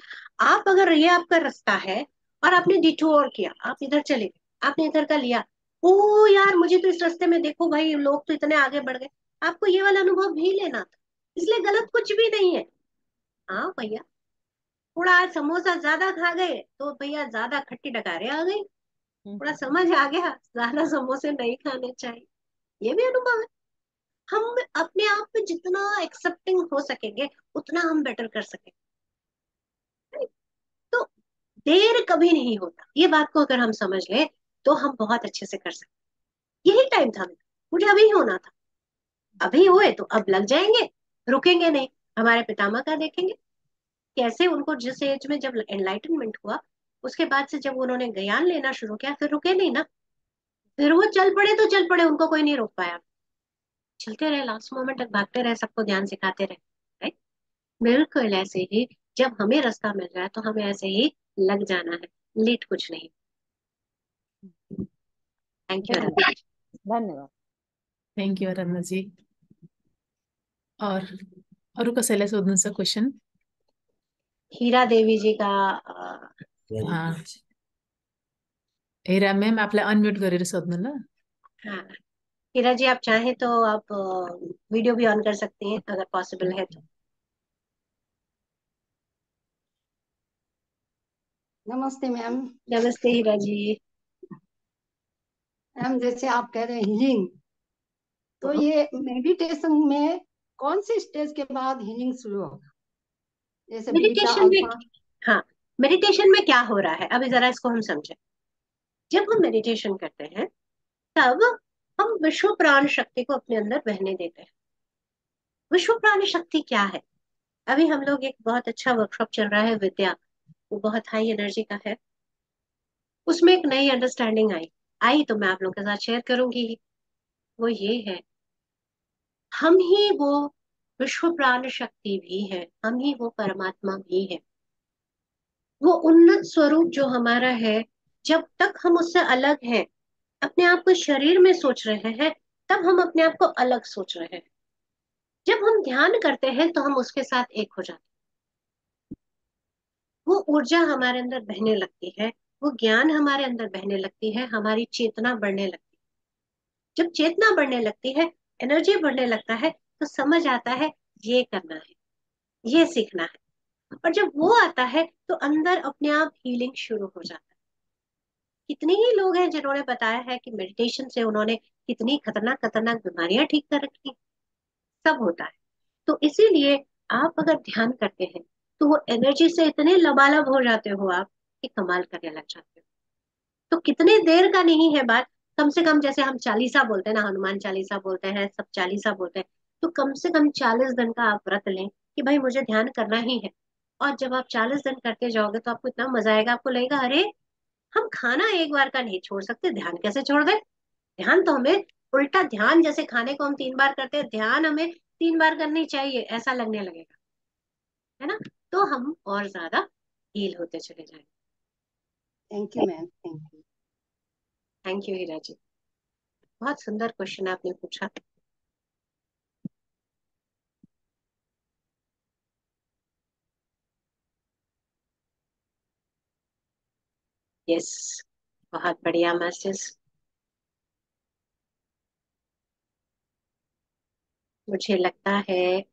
आप अगर ये आपका रास्ता है और आपने डिटूर किया, आप इधर चले गए, आपने इधर का लिया, ओ यार मुझे तो इस रास्ते में देखो भाई लोग तो इतने आगे बढ़ गए, आपको ये वाला अनुभव भी लेना था, इसलिए गलत कुछ भी नहीं है। हाँ भैया, थोड़ा आज समोसा ज्यादा खा गए तो भैया ज्यादा खट्टी डकारे आ गई, थोड़ा समझ आ गया ज्यादा समोसे नहीं खाने चाहिए, ये भी अनुभव है। हम अपने आप में जितना एक्सेप्टिंग हो सकेंगे उतना हम बेटर कर सकेंगे। तो देर कभी नहीं होता, ये बात को अगर हम समझ ले तो हम बहुत अच्छे से कर सकते। यही टाइम था मेरा, मुझे अभी होना था, अभी हुए तो अब लग जाएंगे, रुकेंगे नहीं। हमारे पितामह का देखेंगे, कैसे उनको जिस एज में जब एनलाइटनमेंट हुआ, उसके बाद से जब उन्होंने ज्ञान लेना शुरू किया, फिर रुके नहीं ना, फिर वो चल पड़े तो चल पड़े, उनको कोई नहीं रोक पाया, चलते रहे, लास्ट मोमेंट तक भागते रहे, सबको ध्यान सिखाते रहे। राइट। बिल्कुल ऐसे ही जब हमें रास्ता मिल रहा है तो हमें ऐसे ही लग जाना है, लेट कुछ नहीं। Thank you. धन्यवाद। धन्यवाद। थैंक यू आराधना जी। और अरू कसैलाई सोध्नु छ क्वेसन? हीरा देवी जी का हेरा मैम आपलाई अनम्युट गरेर सोध्नु ल। हाँ, हीरा जी आप चाहें तो आप वीडियो भी ऑन कर सकती हैं अगर पॉसिबल है तो। नमस्ते मैम। नमस्ते हीरा जी। मैम जैसे आप कह रहे हैं हीलिंग, तो ये मेडिटेशन में कौन सी स्टेज के बाद हीलिंग शुरू होगा? जैसे बीटा मेडिटेशन में, अल्फा। हाँ, मेडिटेशन में क्या हो रहा है अभी जरा इसको हम समझें। जब हम मेडिटेशन करते हैं तब हम विश्व प्राण शक्ति को अपने अंदर बहने देते हैं। विश्व प्राण शक्ति क्या है? अभी हम लोग एक बहुत अच्छा वर्कशॉप चल रहा है विद्या, वो बहुत हाई एनर्जी का है, उसमें एक नई अंडरस्टैंडिंग आई, आई तो मैं आप लोगों के साथ शेयर करूंगी ही। वो ये है, हम ही वो विश्व प्राण शक्ति भी है, हम ही वो परमात्मा भी है। वो उन्नत स्वरूप जो हमारा है, जब तक हम उससे अलग हैं, अपने आप को शरीर में सोच रहे हैं, तब हम अपने आप को अलग सोच रहे हैं। जब हम ध्यान करते हैं तो हम उसके साथ एक हो जाते हैं, वो ऊर्जा हमारे अंदर बहने लगती है, वो ज्ञान हमारे अंदर बहने लगती है, हमारी चेतना बढ़ने लगती है। जब चेतना बढ़ने लगती है, एनर्जी बढ़ने लगता है, तो समझ आता है ये करना है, ये सीखना है। और जब वो आता है तो अंदर अपने आप हीलिंग शुरू हो जाता है। कितने ही लोग हैं जिन्होंने बताया है कि मेडिटेशन से उन्होंने कितनी खतरनाक खतरनाक बीमारियां ठीक कर रखी, सब होता है। तो इसीलिए आप अगर ध्यान करते हैं तो वो एनर्जी से इतने लबालब हो जाते हो आप कि कमाल करने लग जाते हो। तो कितने देर का नहीं है बात, कम से कम जैसे हम चालीसा बोलते हैं ना, हनुमान चालीसा बोलते हैं, सब चालीसा बोलते हैं, तो कम से कम 40 दिन का आप व्रत लें कि भाई मुझे ध्यान करना ही है। और जब आप 40 दिन करते जाओगे तो आपको इतना मजा आएगा, आपको लगेगा अरे हम खाना एक बार का नहीं छोड़ सकते, ध्यान कैसे छोड़ दे। ध्यान तो हमें उल्टा, ध्यान जैसे खाने को हम 3 बार करते हैं, ध्यान हमें 3 बार करनी चाहिए, ऐसा लगने लगेगा, है ना। तो हम और ज्यादा हील होते चले जाएंगे। Thank you ma'am, thank you. Thank you Heera ji, बहुत सुंदर क्वेश्चन आपने पूछा। यस, बहुत बढ़िया मास्टर्स। मुझे लगता है